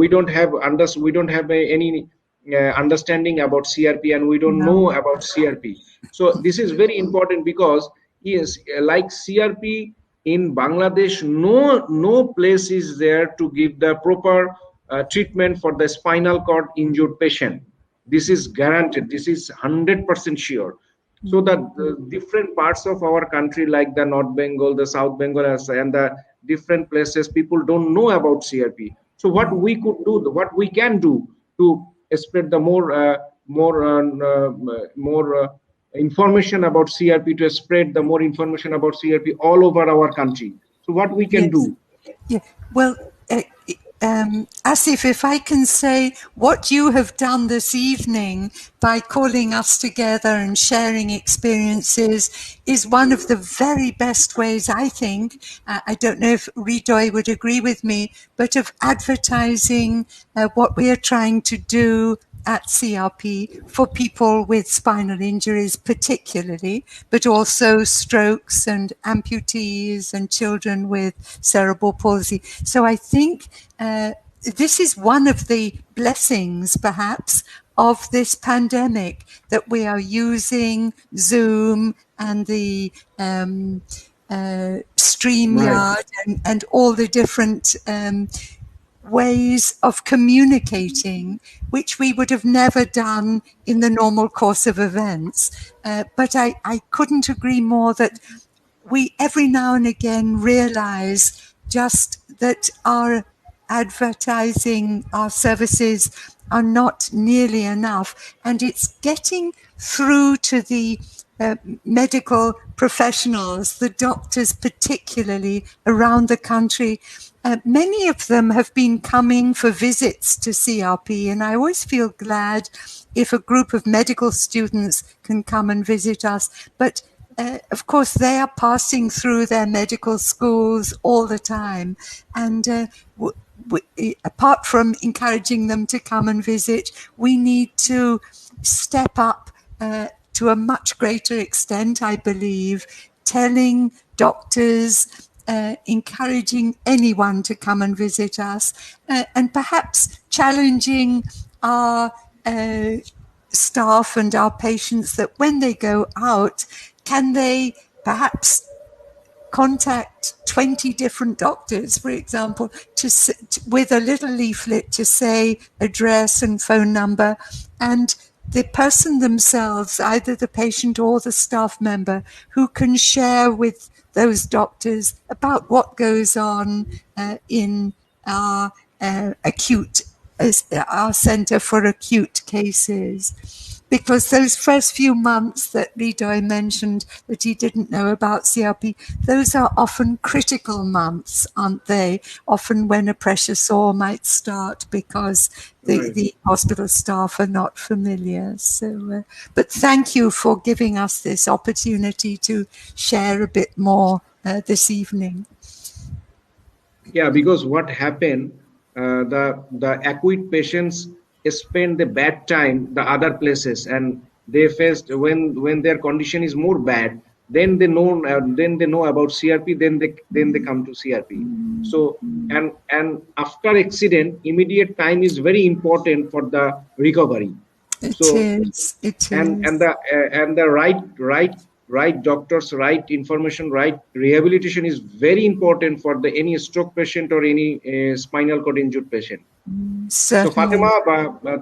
we don't have any understanding about CRP, and we don't No. know about CRP. So this is very important because yes, like CRP in Bangladesh, no place is there to give the proper treatment for the spinal cord injured patient. This is guaranteed. This is 100% sure. So that the different parts of our country, like the North Bengal, the South Bengal, and the different places, people don't know about CRP. So what we could do, what we can do to spread the more information about CRP, to spread the more information about CRP all over our country. So what we can do? Yes. Yeah. Well, Asif, if I can say, what you have done this evening by calling us together and sharing experiences is one of the very best ways, I think, I don't know if Ridoy would agree with me, but of advertising what we are trying to do at CRP for people with spinal injuries particularly, but also strokes and amputees and children with cerebral palsy. So I think this is one of the blessings, perhaps, of this pandemic, that we are using Zoom and the StreamYard and all the different ways of communicating, which we would have never done in the normal course of events. But I couldn't agree more that we every now and again realize just that our advertising, our services are not nearly enough, and it's getting through to the medical professionals, the doctors particularly around the country. Many of them have been coming for visits to CRP, and I always feel glad if a group of medical students can come and visit us. But of course, they are passing through their medical schools all the time. And apart from encouraging them to come and visit, we need to step up to a much greater extent, I believe, telling doctors, encouraging anyone to come and visit us, and perhaps challenging our staff and our patients that when they go out, can they perhaps contact 20 different doctors, for example, with a little leaflet to say address and phone number, and the person themselves, either the patient or the staff member, who can share with those doctors about what goes on in our our Centre for Acute Cases. Because those first few months that Lidoy mentioned that he didn't know about CRP, those are often critical months, aren't they? Often when a pressure sore might start because the hospital staff are not familiar. So, but thank you for giving us this opportunity to share a bit more this evening. Yeah, because what happened, the acute patients spend the bad time the other places, and they faced when their condition is more bad, then they know about CRP, then they come to CRP. So and after accident, immediate time is very important for the recovery. It So is. and the right doctors, right information, right rehabilitation is very important for the any stroke patient or any spinal cord injured patient. So Fatima,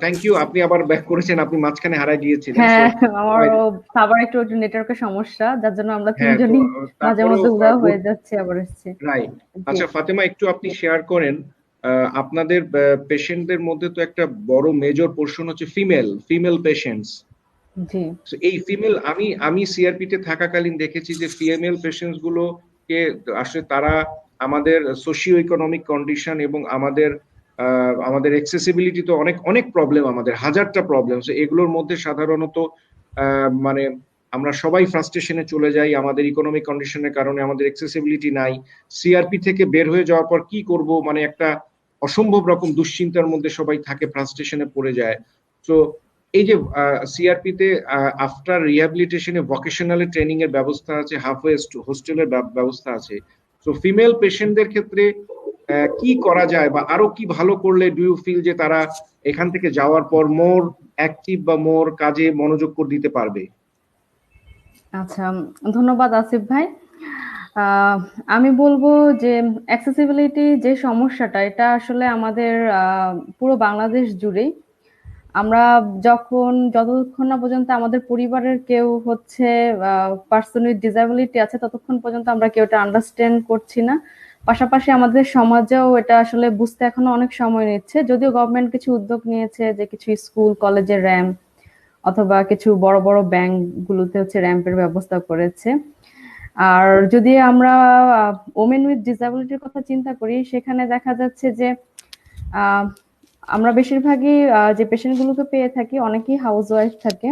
thank you. আপনি আবার back করেছেন, আপনি মাঝখানে হারাই দিয়েছিলেন। হ্যাঁ, আমারও আবার একটু নেটওয়ার্কের সমস্যা, যার জন্য আমরা তিনজনই মাঝে মধ্যে উধাও হয়ে যাচ্ছে, আবার আসছে। রাইট। আচ্ছা ফাতেমা, একটু আপনি শেয়ার করেন, আপনাদের পেশেন্টদের মধ্যে তো একটা বড় মেজর পোরশন হচ্ছে ফিমেল পেশেন্টস। জি। সো এই ফিমেল, আমি সিআরপি তে থাকাকালীন দেখেছি যে ফিমেল পেশেন্টস গুলোকে আসলে তারা আমাদের সোশিও ইকোনমিক কন্ডিশন এবং আমাদের অ্যাক্সেসিবিলিটি তো অনেক প্রবলেম, আমাদের হাজারটা প্রবলেম। এগুলোর মধ্যে সাধারণত মানে আমরা সবাই ফ্রাস্ট্রেশনে চলে যাই, আমাদের ইকোনমিক কন্ডিশনের কারণে আমাদের অ্যাক্সেসিবিলিটি নাই। সিআরপি থেকে বের হয়ে যাওয়ার পর কি করব, মানে একটা অসম্ভব রকম দুশ্চিন্তার মধ্যে সবাই থাকে, ফ্রাস্ট্রেশনে পড়ে যায়। তো এই যে সিআরপি তে আফটার রিহ্যাবিলিটেশনে ভোকেশনাল ট্রেনিং এর ব্যবস্থা আছে, হাফওয়ে হোস্টেলের ব্যবস্থা আছে। তো ফিমেল পেশেন্টদের ক্ষেত্রে কি করা যায় বা আরো কি ভালো করলে ডু ইউ ফিল যে তারা এখান থেকে যাওয়ার পর মোর অ্যাক্টিভ বা মোর কাজে মনোযোগ দিতে পারবে? আচ্ছা, ধন্যবাদ আসিফ ভাই। আমি বলবো যে অ্যাক্সেসিবিলিটি যে সমস্যাটা, এটা আসলে আমাদের পুরো বাংলাদেশ জুড়েই। আমরা যতক্ষণ না পর্যন্ত আমাদের পরিবারের কেউ হচ্ছে পার্সন উইথ ডিসএবিলিটি আছে, ততক্ষণ পর্যন্ত আমরা কেউ এটা আন্ডারস্ট্যান্ড করছি না। পাশাপাশি আমাদের সমাজেও এটা আসলে বুঝতে এখনো অনেক সময় নিচ্ছে। যদিও গভর্নমেন্ট কিছু উদ্যোগ নিয়েছে, যে কিছু স্কুল কলেজের র্যাম্প অথবা কিছু বড় বড় ব্যাংক গুলোতে হচ্ছে র্যাম্পের ব্যবস্থা করেছে। আর যদি আমরা ওমেন উইথ ডিসএবিলিটির কথা চিন্তা করি, সেখানে দেখা যাচ্ছে যে আমরা বেশিরভাগই যে পেশেন্ট গুলোকে পেয়ে থাকি, অনেকেই হাউস ওয়াইফ থাকে।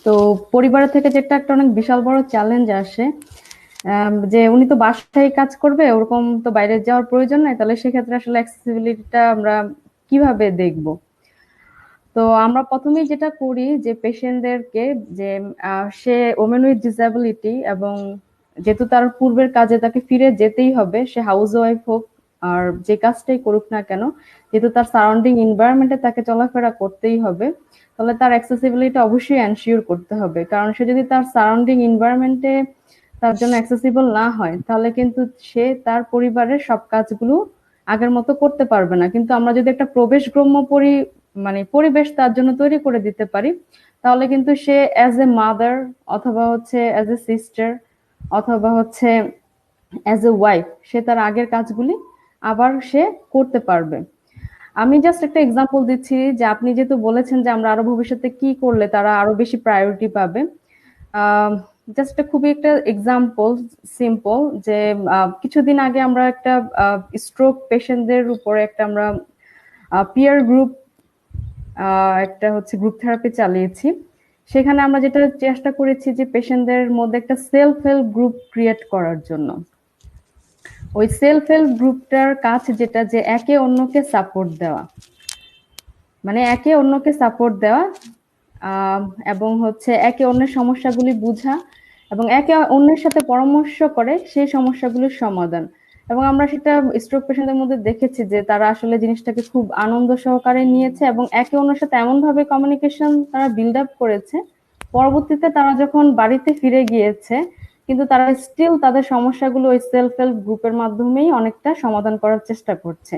তো পরিবারের থেকে যেটা একটা অনেক বিশাল বড় চ্যালেঞ্জ আসে, যে উনি তো বাসায় কাজ করবে, ওরকম তো বাইরে যাওয়ার প্রয়োজন নাই, তাহলে সেক্ষেত্রে আসলে অ্যাক্সেসিবিলিটিটা আমরা কিভাবে দেখব? তো আমরা প্রথমেই যেটা করি যে পেশেন্টদেরকে, যে সে ওমেন উইথ ডিসএবিলিটি এবং যেহেতু তার পূর্বের কাজে তাকে ফিরে যেতেই হবে, সে হাউস ওয়াইফ হোক আর যে কাজটাই করুক না কেন, যেহেতু তার সারাউন্ডিং এনভায়রনমেন্টে তাকে চলাফেরা করতেই হবে, তাহলে তার অ্যাক্সেসিবিলিটি অবশ্যই এনশিওর করতে হবে। কারণ সে যদি তার সারাউন্ডিং এনভায়রনমেন্টে তার জন্য অ্যাক্সেসিবল না হয়, তাহলে কিন্তু সে তার পরিবারের সব কাজগুলো আগের মতো করতে পারবে না। কিন্তু আমরা যদি একটা প্রবেশগ্রাম্য পরিবেশ তার জন্য তৈরি করে দিতে পারি, তাহলে কিন্তু সে অ্যাজ এ মাদার অথবা হচ্ছে অ্যাজ এ সিস্টার অথবা হচ্ছে অ্যাজ এ ওয়াইফ, সে তার আগের কাজগুলি আবার সে করতে পারবে। আমি জাস্ট একটা এক্সাম্পল দিচ্ছি, যে আপনি যেহেতু বলেছেন যে আমরা আরো ভবিষ্যতে কি করলে তারা আরো বেশি প্রায়োরিটি পাবে। জাস্ট খুবই একটা এক্সাম্পল, সিম্পল, যে কিছুদিন আগে আমরা একটা স্ট্রোক পেশেন্টদের উপরে একটা আমরা পিয়ার গ্রুপ একটা হচ্ছে গ্রুপ থেরাপি চালিয়েছি। সেখানে আমরা যেটা চেষ্টা করেছি যে পেশেন্টদের মধ্যে একটা সেলফ হেল্প গ্রুপ ক্রিয়েট করার জন্য। ওই সেলফ হেল্প গ্রুপটার কাজ যেটা, যে একে অন্যকে সাপোর্ট দেওয়া, মানে একে অন্যকে সাপোর্ট দেওয়া এবং হচ্ছে একে অন্যের সমস্যাগুলি বুঝা এবং একে অন্যের সাথে পরামর্শ করে সেই সমস্যাগুলির সমাধান। এবং আমরা সেটা স্ট্রোক পেশেন্টদের মধ্যে দেখেছি যে তারা আসলে জিনিসটাকে খুব আনন্দ সহকারে নিয়েছে এবং একে অন্যের সাথে এমন ভাবে কমিউনিকেশন তারা বিল্ড আপ করেছে, পরবর্তীতে তারা যখন বাড়িতে ফিরে গিয়েছে কিন্তু তারা স্টিল তাদের সমস্যাগুলো ওই সেলফ হেল্প গ্রুপের মাধ্যমেই অনেকটা সমাধান করার চেষ্টা করছে।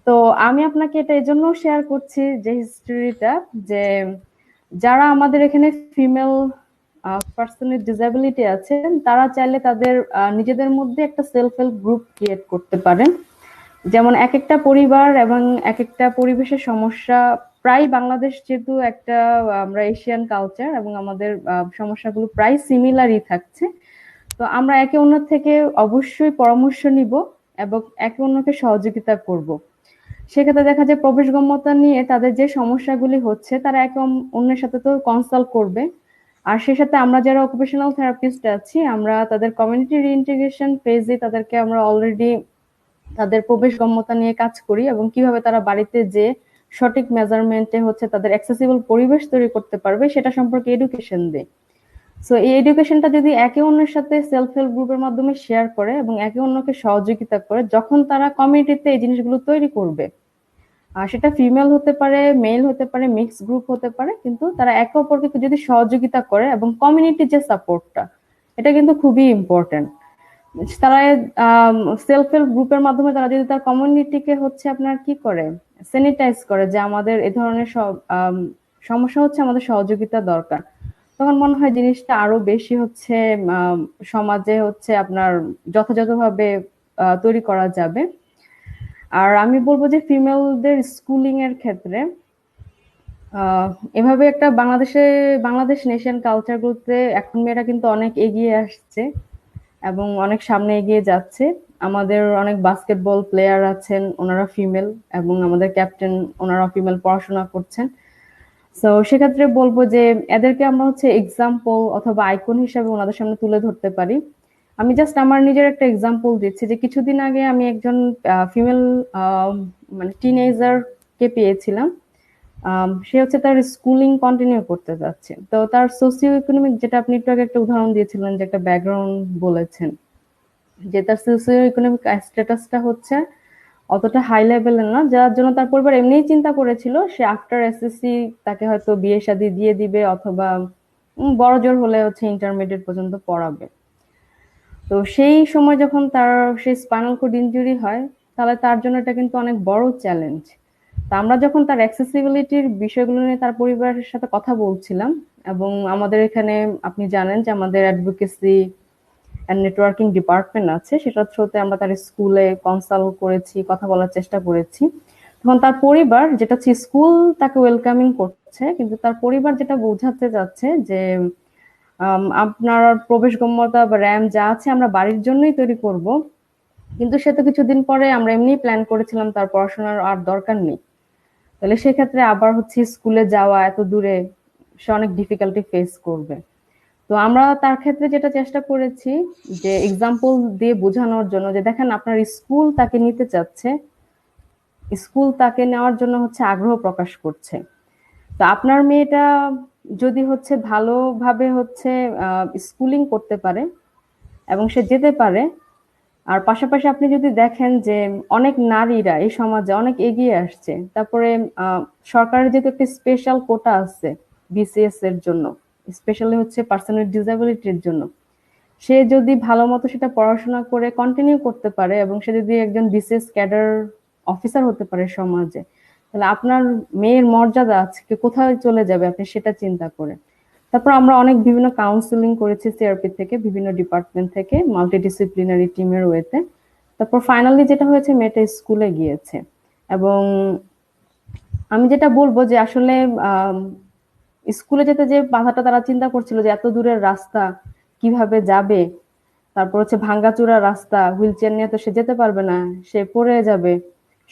তো আমি আপনাকে এটা এই জন্য শেয়ার করছি যে হিস্ট্রিটা, যে যারা আমাদের এখানে ফিমেল পার্সনের ডিসেবিলিটি আছেন তারা চাইলে তাদের নিজেদের মধ্যে একটা সেলফ হেল্প গ্রুপ ক্রিয়েট করতে পারেন। যেমন এক একটা পরিবার এবং এক একটা পরিবেশের সমস্যা, প্রায় বাংলাদেশ যেহেতু একটা আমরা এশিয়ান কালচার এবং আমাদের সমস্যাগুলো প্রায় সিমিলারই থাকছে, তো আমরা একে অন্যের থেকে অবশ্যই পরামর্শ নিব এবং একে অন্যকে সহযোগিতা করব। সেক্ষেত্রে দেখা যায় প্রবেশগম্যতা নিয়ে তাদের যে সমস্যাগুলি হচ্ছে তারা একে অন্যের সাথে তো কনসাল্ট করবে, আর সেই সাথে আমরা যারা অকুপেশনাল থেরাপিস্ট আছি আমরা তাদের কমিউনিটি রিইন্টিগ্রেশন পেজে তাদেরকে আমরা অলরেডি তাদের প্রবেশগম্যতা নিয়ে কাজ করি এবং কিভাবে তারা বাড়িতে যে সঠিক মেজারমেন্টে হচ্ছে তাদের অ্যাক্সেসিবল পরিবেশ তৈরি করতে পারবে সেটা সম্পর্কে এডুকেশন দেয়। সো এই এডুকেশনটা যদি একে অন্যের সাথে সেলফ হেল্প গ্রুপের মাধ্যমে শেয়ার করে এবং একে অন্যকে সহযোগিতা করে, যখন তারা কমিউনিটিতে এই জিনিসগুলো তৈরি করবে, আর সেটা ফিমেল হতে পারে, মেল হতে পারে, মিক্স গ্রুপ হতে পারে, কিন্তু তারা একে অপরকে যদি সহযোগিতা করে এবং কমিউনিটি যে সাপোর্টটা, এটা কিন্তু খুবই ইম্পর্টেন্ট। তারা সেলফ হেল্প গ্রুপের মাধ্যমে তারা যদি তার কমিউনিটিকে হচ্ছে আপনার কি করে স্যানিটাইজ করে যে আমাদের এই ধরনের সব সমস্যা হচ্ছে, আমাদের সহযোগিতা দরকার, তখন মনে হয় জিনিসটা আরো বেশি হচ্ছে সমাজে হচ্ছে আপনার যথাযথভাবে তৈরি করা যাবে। আর আমি বলবো যে ফিমেলদের স্কুলিং এর ক্ষেত্রে এভাবে একটা বাংলাদেশ নেশন কালচার গুলোতে এখন মেয়েরা কিন্তু অনেক এগিয়ে আসছে এবং অনেক সামনে এগিয়ে যাচ্ছে। আমাদের অনেক বাস্কেটবল প্লেয়ার আছেন, ওনারা ফিমেল, এবং আমাদের ক্যাপ্টেন ওনারা ফিমেল পড়াশোনা করছেন। সো সেক্ষেত্রে বলবো যে এদেরকে আমরা হচ্ছে এক্সাম্পল অথবা আইকন হিসাবে ওনাদের সামনে তুলে ধরতে পারি। আমি জাস্ট আমার নিজের একটা এক্সাম্পল দিচ্ছি যে কিছুদিন আগে আমি একজন ফিমেল মানে টিনেজার কে পেয়েছিলাম। সে হচ্ছে তার স্কুলিং কন্টিনিউ করতে যাচ্ছে, তো তার সোসিও ইকোনমিক, যেটা আপনি একটু আগে একটা উদাহরণ দিয়েছিলেন যে একটা ব্যাকগ্রাউন্ড বলেছেন, যে তার সোসিও ইকোনমিক স্ট্যাটাসটা হচ্ছে অতটা হাই লেভেলের না, যার জন্য তার পরিবার এমনিই চিন্তা করেছিল সে আফটার এসএসসি তাকে হয়তো বিয়ে শাদী দিয়ে দিবে অথবা বড় জোর হলে হচ্ছে ইন্টারমিডিয়েট পর্যন্ত পড়াবে। তো সেই সময় যখন তার সেই স্পাইনাল কর্ড ইনজুরি হয়, তাহলে তার জন্য এটা কিন্তু অনেক বড় চ্যালেঞ্জ। তা আমরা যখন তার অ্যাক্সেসিবিলিটির বিষয়গুলো নিয়ে তার পরিবারের সাথে কথা বলছিলাম, এবং আমাদের এখানে আপনি জানেন যে আমাদের অ্যাডভোকেসি এন্ড নেটওয়ার্কিং ডিপার্টমেন্ট আছে, সেটার থ্রুতে আমরা তার স্কুলে কনসাল্ট করেছি, কথা বলার চেষ্টা করেছি। তখন তার পরিবার যেটা হচ্ছে, স্কুল তাকে ওয়েলকামিং করছে, কিন্তু তার পরিবার যেটা বোঝাতে যাচ্ছে যে আপনার প্রবেশগম্যতা বা র্যাম যা আছে আমরা বাড়ির জন্যই তৈরি করব, কিন্তু সে তো কিছুদিন পরে আমরা এমনি প্ল্যান করেছিলাম তার পড়াশোনার আর দরকার নেই, তাহলে সেক্ষেত্রে আবার হচ্ছে স্কুলে যাওয়া এত দূরে সে অনেক ডিফিকাল্টি ফেস করবে। তো আমরা তার ক্ষেত্রে যেটা চেষ্টা করেছি যে এক্সাম্পল দিয়ে বোঝানোর জন্য যে দেখেন আপনার স্কুল তাকে নিতে চাচ্ছে, স্কুল তাকে নেওয়ার জন্য হচ্ছে আগ্রহ প্রকাশ করছে, তো আপনার মেয়েটা যদি হচ্ছে ভালোভাবে হচ্ছে স্কুলিং করতে পারে এবং সে যেতে পারে, আর পাশাপাশি আপনি যদি দেখেন যে অনেক নারীরা এই সমাজে অনেক এগিয়ে আসছে, তারপরে সরকারের যেহেতু একটা স্পেশাল কোটা আছে বিসিএস এর জন্য, স্পেশালি হচ্ছে পার্সন উইথ ডিসেবিলিটির জন্য, সে যদি ভালো মতো সেটা পড়াশোনা করে কন্টিনিউ করতে পারে এবং সে যদি একজন বিসিএস ক্যাডার অফিসার হতে পারে সমাজে, তাহলে আপনার মেয়ের মর্যাদা আজকে কোথায় চলে যাবে আপনি সেটা চিন্তা করে। তারপর আমরা অনেক বিভিন্ন কাউন্সিলিং করেছি সিআরপি থেকে, বিভিন্ন ডিপার্টমেন্ট থেকে, মাল্টিডিসিপ্লিনারি টিমের ওয়েতে। তারপর ফাইনালি যেটা হয়েছে, মেয়েটা স্কুলে গিয়েছে। এবং আমি যেটা বলবো যে আসলে স্কুলে যেতে যে বাধাটা তারা চিন্তা করছিল যে এত দূরের রাস্তা কিভাবে যাবে, তারপর হচ্ছে ভাঙ্গাচুরা রাস্তা, হুইল চেয়ার নিয়ে তো সে যেতে পারবে না, সে পড়ে যাবে,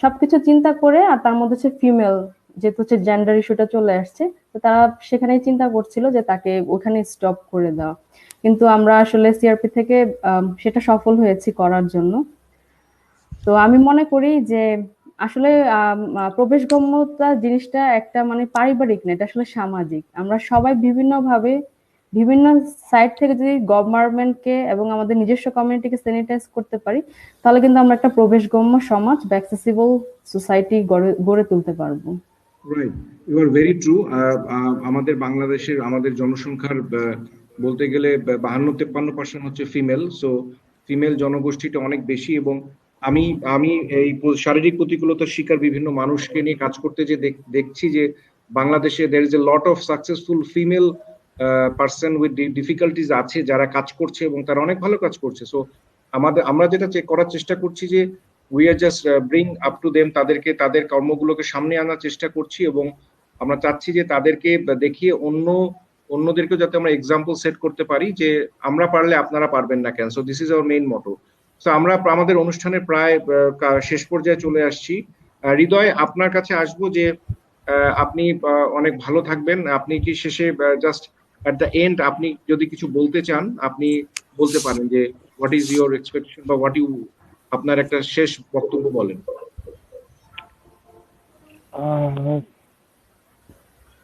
সবকিছু চিন্তা করে, আর তার মধ্যে হচ্ছে ফিমেল, যেহেতু হচ্ছে জেন্ডার ইস্যুটা চলে আসছে, তো তারা সেখানেই চিন্তা করছিল যে তাকে ওখানে স্টপ করে দেওয়া। কিন্তু আমরা আসলে সিআরপি থেকে সেটা সফল হয়েছি করার জন্য। তো আমি মনে করি যে আসলে প্রবেশগম্যতা জিনিসটা একটা মানে পারিবারিক না, এটা আসলে সামাজিক। আমরা সবাই বিভিন্নভাবে বিভিন্ন সাইড থেকে যদি গভর্নমেন্টকে এবং আমাদের নিজস্ব কমিউনিটিকে স্যানিটাইজ করতে পারি, তাহলে কিন্তু আমরা একটা প্রবেশগম্য সমাজ বা অ্যাক্সেসিবল সোসাইটি গড়ে তুলতে পারবো। Right, you are very true. আমাদের বাংলাদেশের আমাদের জনসংখ্যার বলতে গেলে 52-53% হচ্ছে ফিমেল। সো ফিমেল জনগোষ্ঠীটা অনেক বেশি, এবং আমি আমি এই শারীরিক প্রতিকূলতার শিকার বিভিন্ন মানুষকে নিয়ে কাজ করতে যে দেখছি যে বাংলাদেশে there is a lot of successful female person with difficulties আছে যারা কাজ করছে এবং তারা অনেক ভালো কাজ করছে। সো আমরা যেটা করার চেষ্টা করছি যে we are just bring up to them, তাদেরকে তাদের কর্মগুলোকে সামনে আনার চেষ্টা করছি, এবং আমরা চাচ্ছি যে তাদেরকে দেখিয়ে অন্যদেরকে যাতে আমরা এক্সাম্পল সেট করতে পারি যে আমরা পারলে আপনারা পারবেন না কেন। So this is our main motto. সো আমরা আমাদের অনুষ্ঠানের প্রায় শেষ পর্যায়ে চলে আসছি। হৃদয়, আপনার কাছে আসবো যে আপনি অনেক ভালো থাকবেন। আপনি কি শেষে জাস্ট এট দ্য এন্ড আপনি যদি কিছু বলতে চান আপনি বলতে পারেন যে হোয়াট ইজ ইউর এক্সপেকটেশন বা হোয়াট ইউ, আপনার একটা শেষ বক্তব্য বলেন।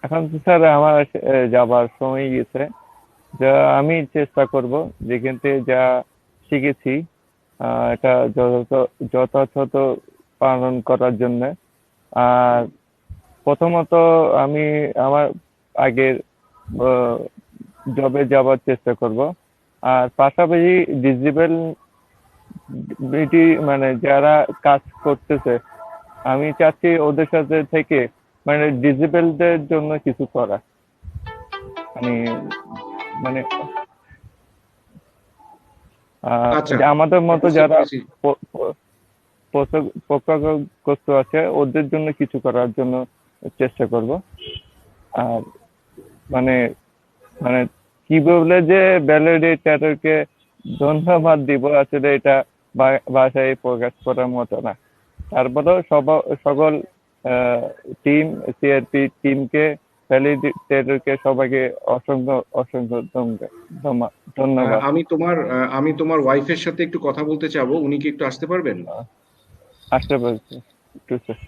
এখন তো স্যার আমার যাবার সময় গেছে, যা আমি চেষ্টা করব যেখান থেকে যা শিখেছি এটা যথাযথ পালন করার জন্য। আর প্রথমত আমি আমার আগের জবে যাবার চেষ্টা করব। আর পাশাপাশি ডিসেবিলিটি মানে যারা কাজ করতেছে আমি চাচ্ছি ওদের সাথে থেকে মানে ডিসেবলদের জন্য কিছু করা। মানে আমাদের মতো যারা পোশাকগ্রস্ত আছে ওদের জন্য কিছু করার জন্য চেষ্টা করব। আর মানে মানে কি বলে যে ভ্যালিডেটরকে ধন্যবাদ দিব, আসলে এটা ভাষায় প্রকাশ করার মতো না। তারপরেও সকল টিম সিআরপি টিমকে ভ্যালিডেটরকে সবাইকে অসংখ্য ধন্যবাদ। আমি তোমার ওয়াইফের সাথে একটু কথা বলতে চাবো, উনি কি একটু আসতে পারবেন? আসতে পারছি একটু স্যার।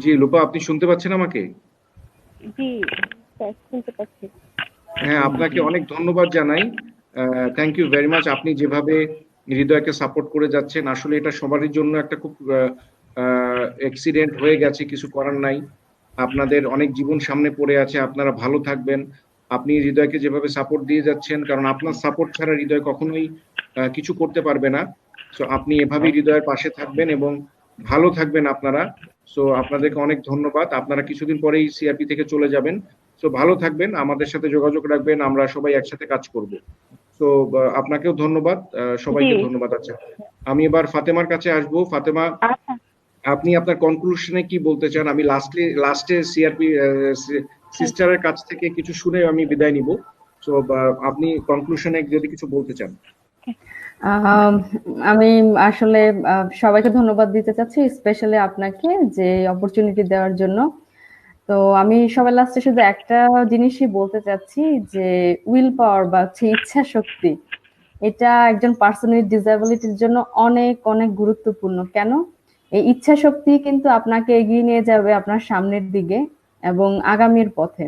জি লোপা, আপনি শুনতে পাচ্ছেন আমাকে? জি স্যার, শুনতে পাচ্ছি। হ্যাঁ, আপনাকে অনেক ধন্যবাদ জানাই। Thank you very much. আপনি যেভাবে হৃদয়কে সাপোর্ট করে যাচ্ছেন, আসলে এটা সবারই জন্য একটা খুব অ্যাক্সিডেন্ট হয়ে গেছে, কিছু করার নাই। আপনাদের অনেক জীবন সামনে পড়ে আছে, আপনারা ভালো থাকবেন। আপনি হৃদয়কে যেভাবে সাপোর্ট দিয়ে যাচ্ছেন, কারণ আপনার সাপোর্ট ছাড়া হৃদয় কখনোই কিছু করতে পারবে না। সো আপনি এভাবেই হৃদয়ের পাশে থাকবেন এবং ভালো থাকবেন আপনারা। সো আপনাদেরকে অনেক ধন্যবাদ। আপনারা কিছুদিন পরেই সিআরপি থেকে চলে যাবেন। সো ভালো থাকবেন, আমাদের সাথে যোগাযোগ রাখবেন, আমরা সবাই একসাথে কাজ করব। তো আপনাকেও ধন্যবাদ, সবাইকে ধন্যবাদ। আচ্ছা, আমি এবার ফাতেমার কাছে আসবো। ফাতেমা, আপনি আপনার কনক্লুশনে কি বলতে চান? আমি লাস্টে সিআরপি সিস্টারের কাছ থেকে কিছু শুনে আমি বিদায় নিব। তো আপনি কনক্লুশনে যদি কিছু বলতে চান। আমি আসলে সবাইকে ধন্যবাদ দিতে চাচ্ছি, স্পেশালি আপনাকে যে অপরচুনিটি দেওয়ার জন্য। তো আমি সবার লাস্টে শুধু একটা জিনিসই বলতে চাচ্ছি যে উইল পাওয়ার বা হচ্ছে ইচ্ছা শক্তি, এটা একজন পার্সন উইথ ডিসএবিলিটির জন্য অনেক অনেক গুরুত্বপূর্ণ। কেন? এই ইচ্ছা শক্তি কিন্তু আপনাকে এগিয়ে নিয়ে যাবে আপনার সামনের দিকে এবং আগামীর পথে।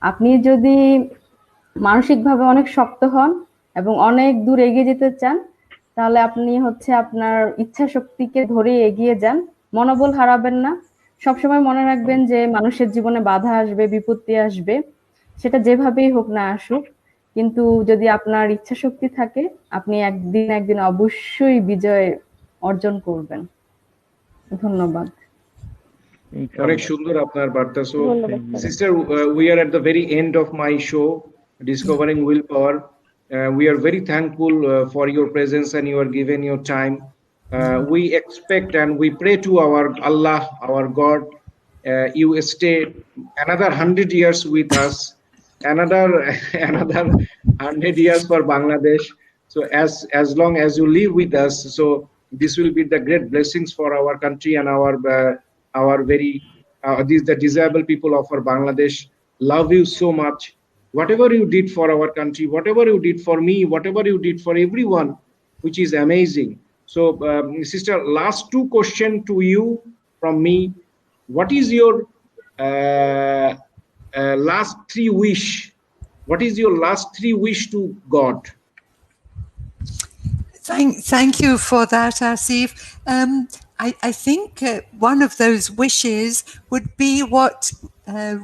আপনি যদি মানসিকভাবে অনেক শক্ত হন এবং অনেক দূর এগিয়ে যেতে চান, তাহলে আপনি হচ্ছে আপনার ইচ্ছা শক্তিকে ধরে এগিয়ে যান, মনোবল হারাবেন না। সবসময় মনে রাখবেন যে মানুষের জীবনে বাধা আসবে, বিপত্তি আসবে, সেটা যেভাবেই হোক না আসুক, কিন্তু যদি আপনার ইচ্ছা শক্তি থাকে আপনি একদিন একদিন অবশ্যই বিজয় অর্জন করবেন। ধন্যবাদ। অনেক সুন্দর আপনার বার্তা। So sister, we are at the very end of my show discovering will power. We are very thankful for your presence and you are given your time. We expect and we pray to our Allah, our God, you stay another 100 years with us, another 100 years for Bangladesh. So as long as you live with us, so this will be the great blessings for our country and our very these the disabled people of our Bangladesh love you so much. Whatever you did for our country, whatever you did for me, whatever you did for everyone, which is amazing. So sister, last two question to you from me. What is your last three wish? What is your last three wish to God? Thank you for that, Asif. I think one of those wishes would be what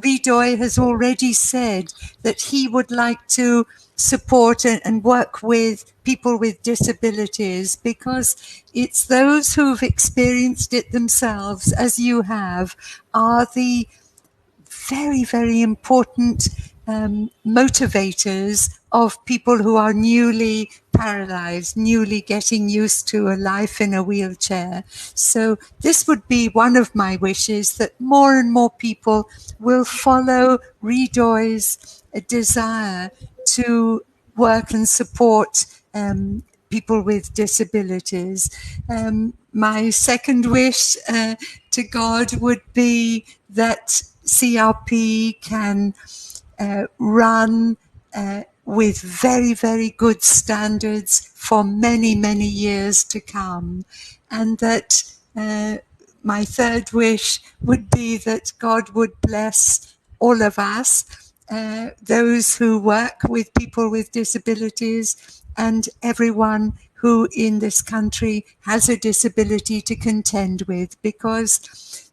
Ridoy has already said, that he would like to support and work with people with disabilities, because it's those who've experienced it themselves, as you have, are the very, very important motivators of people who are newly paralyzed, newly getting used to a life in a wheelchair. So this would be one of my wishes, that more and more people will follow Ridoy's desire to work and support people with disabilities. My second wish to God would be that CRP can run with very, very good standards for many, many years to come. And that my third wish would be that God would bless all of us, those who work with people with disabilities, and everyone who in this country has a disability to contend with, because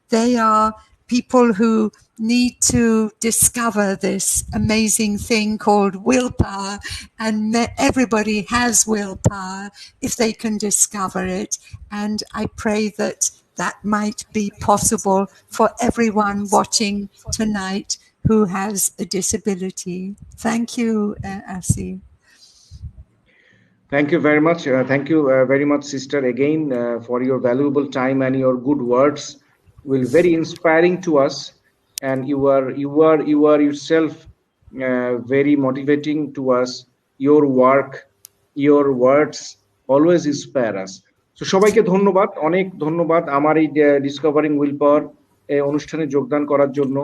they are people who need to discover this amazing thing called willpower, and everybody has willpower if they can discover it. And I pray that that might be possible for everyone watching tonight who has a disability. Thank you, Asi. Thank you very much. Thank you very much, sister, again for your valuable time and your good words. Will very inspiring to us, and you are yourself very motivating to us. Your work, your words always inspire us. So সবাইকে ধন্যবাদ, অনেক ধন্যবাদ আমার এই discovering will পাওয়ার অনুষ্ঠানে যোগদান করার জন্য।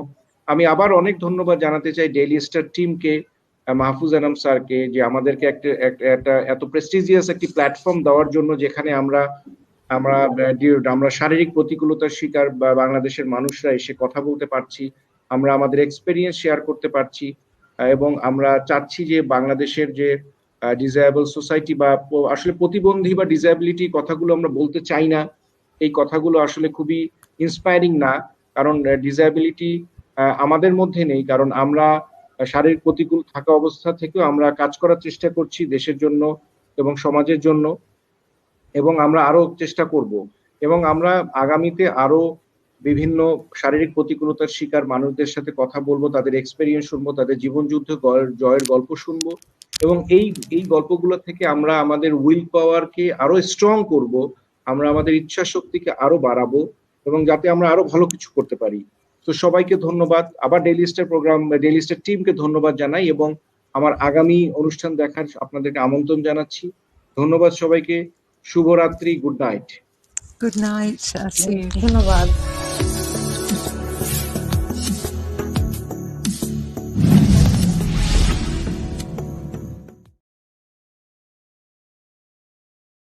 আমি আবার অনেক ধন্যবাদ জানাতে চাই ডেইলি স্টার টিমকে, মাহফুজ আনাম স্যারকে, যে আমাদেরকে একটা এত প্রেস্টিজিয়াস একটি প্ল্যাটফর্ম দেওয়ার জন্য, যেখানে আমরা আমরা আমরা শারীরিক প্রতিকূলতার শিকার বা বাংলাদেশের মানুষরা এসে কথা বলতে পারছি, আমরা আমাদের এক্সপেরিয়েন্স শেয়ার করতে পারছি, এবং আমরা চাচ্ছি যে বাংলাদেশের যে ডিসেবল সোসাইটি বা আসলে প্রতিবন্ধী বা ডিসেবিলিটি কথাগুলো আমরা বলতে চাই না, এই কথাগুলো আসলে খুবই ইন্সপায়ারিং না, কারণ ডিসেবিলিটি আমাদের মধ্যে নেই, কারণ আমরা শারীরিক প্রতিকূল থাকা অবস্থা থেকেও আমরা কাজ করার চেষ্টা করছি দেশের জন্য এবং সমাজের জন্য, এবং আমরা আরো চেষ্টা করব, এবং আমরা আগামীতে আরো বিভিন্ন শারীরিক প্রতিকূলতার শিকার মানুষদের সাথে কথা বলবো, তাদের এক্সপেরিয়েন্স শুনবো, তাদের জীবন যুদ্ধ জয়ের গল্প শুনবো, এবং এই গল্পগুলো থেকে আমরা আমাদের উইল পাওয়ারকে আরো স্ট্রং করব, আমরা আমাদের ইচ্ছা শক্তিকে আরো বাড়াবো, এবং যাতে আমরা আরো ভালো কিছু করতে পারি। তো সবাইকে ধন্যবাদ, আবার ডেইলি স্টার টিমকে ধন্যবাদ জানাই, এবং আমার আগামী অনুষ্ঠান দেখার আপনাদেরকে আমন্ত্রণ জানাচ্ছি। ধন্যবাদ সবাইকে, শুভরাত্রি, good night. Good night, Asi. ধন্যবাদ।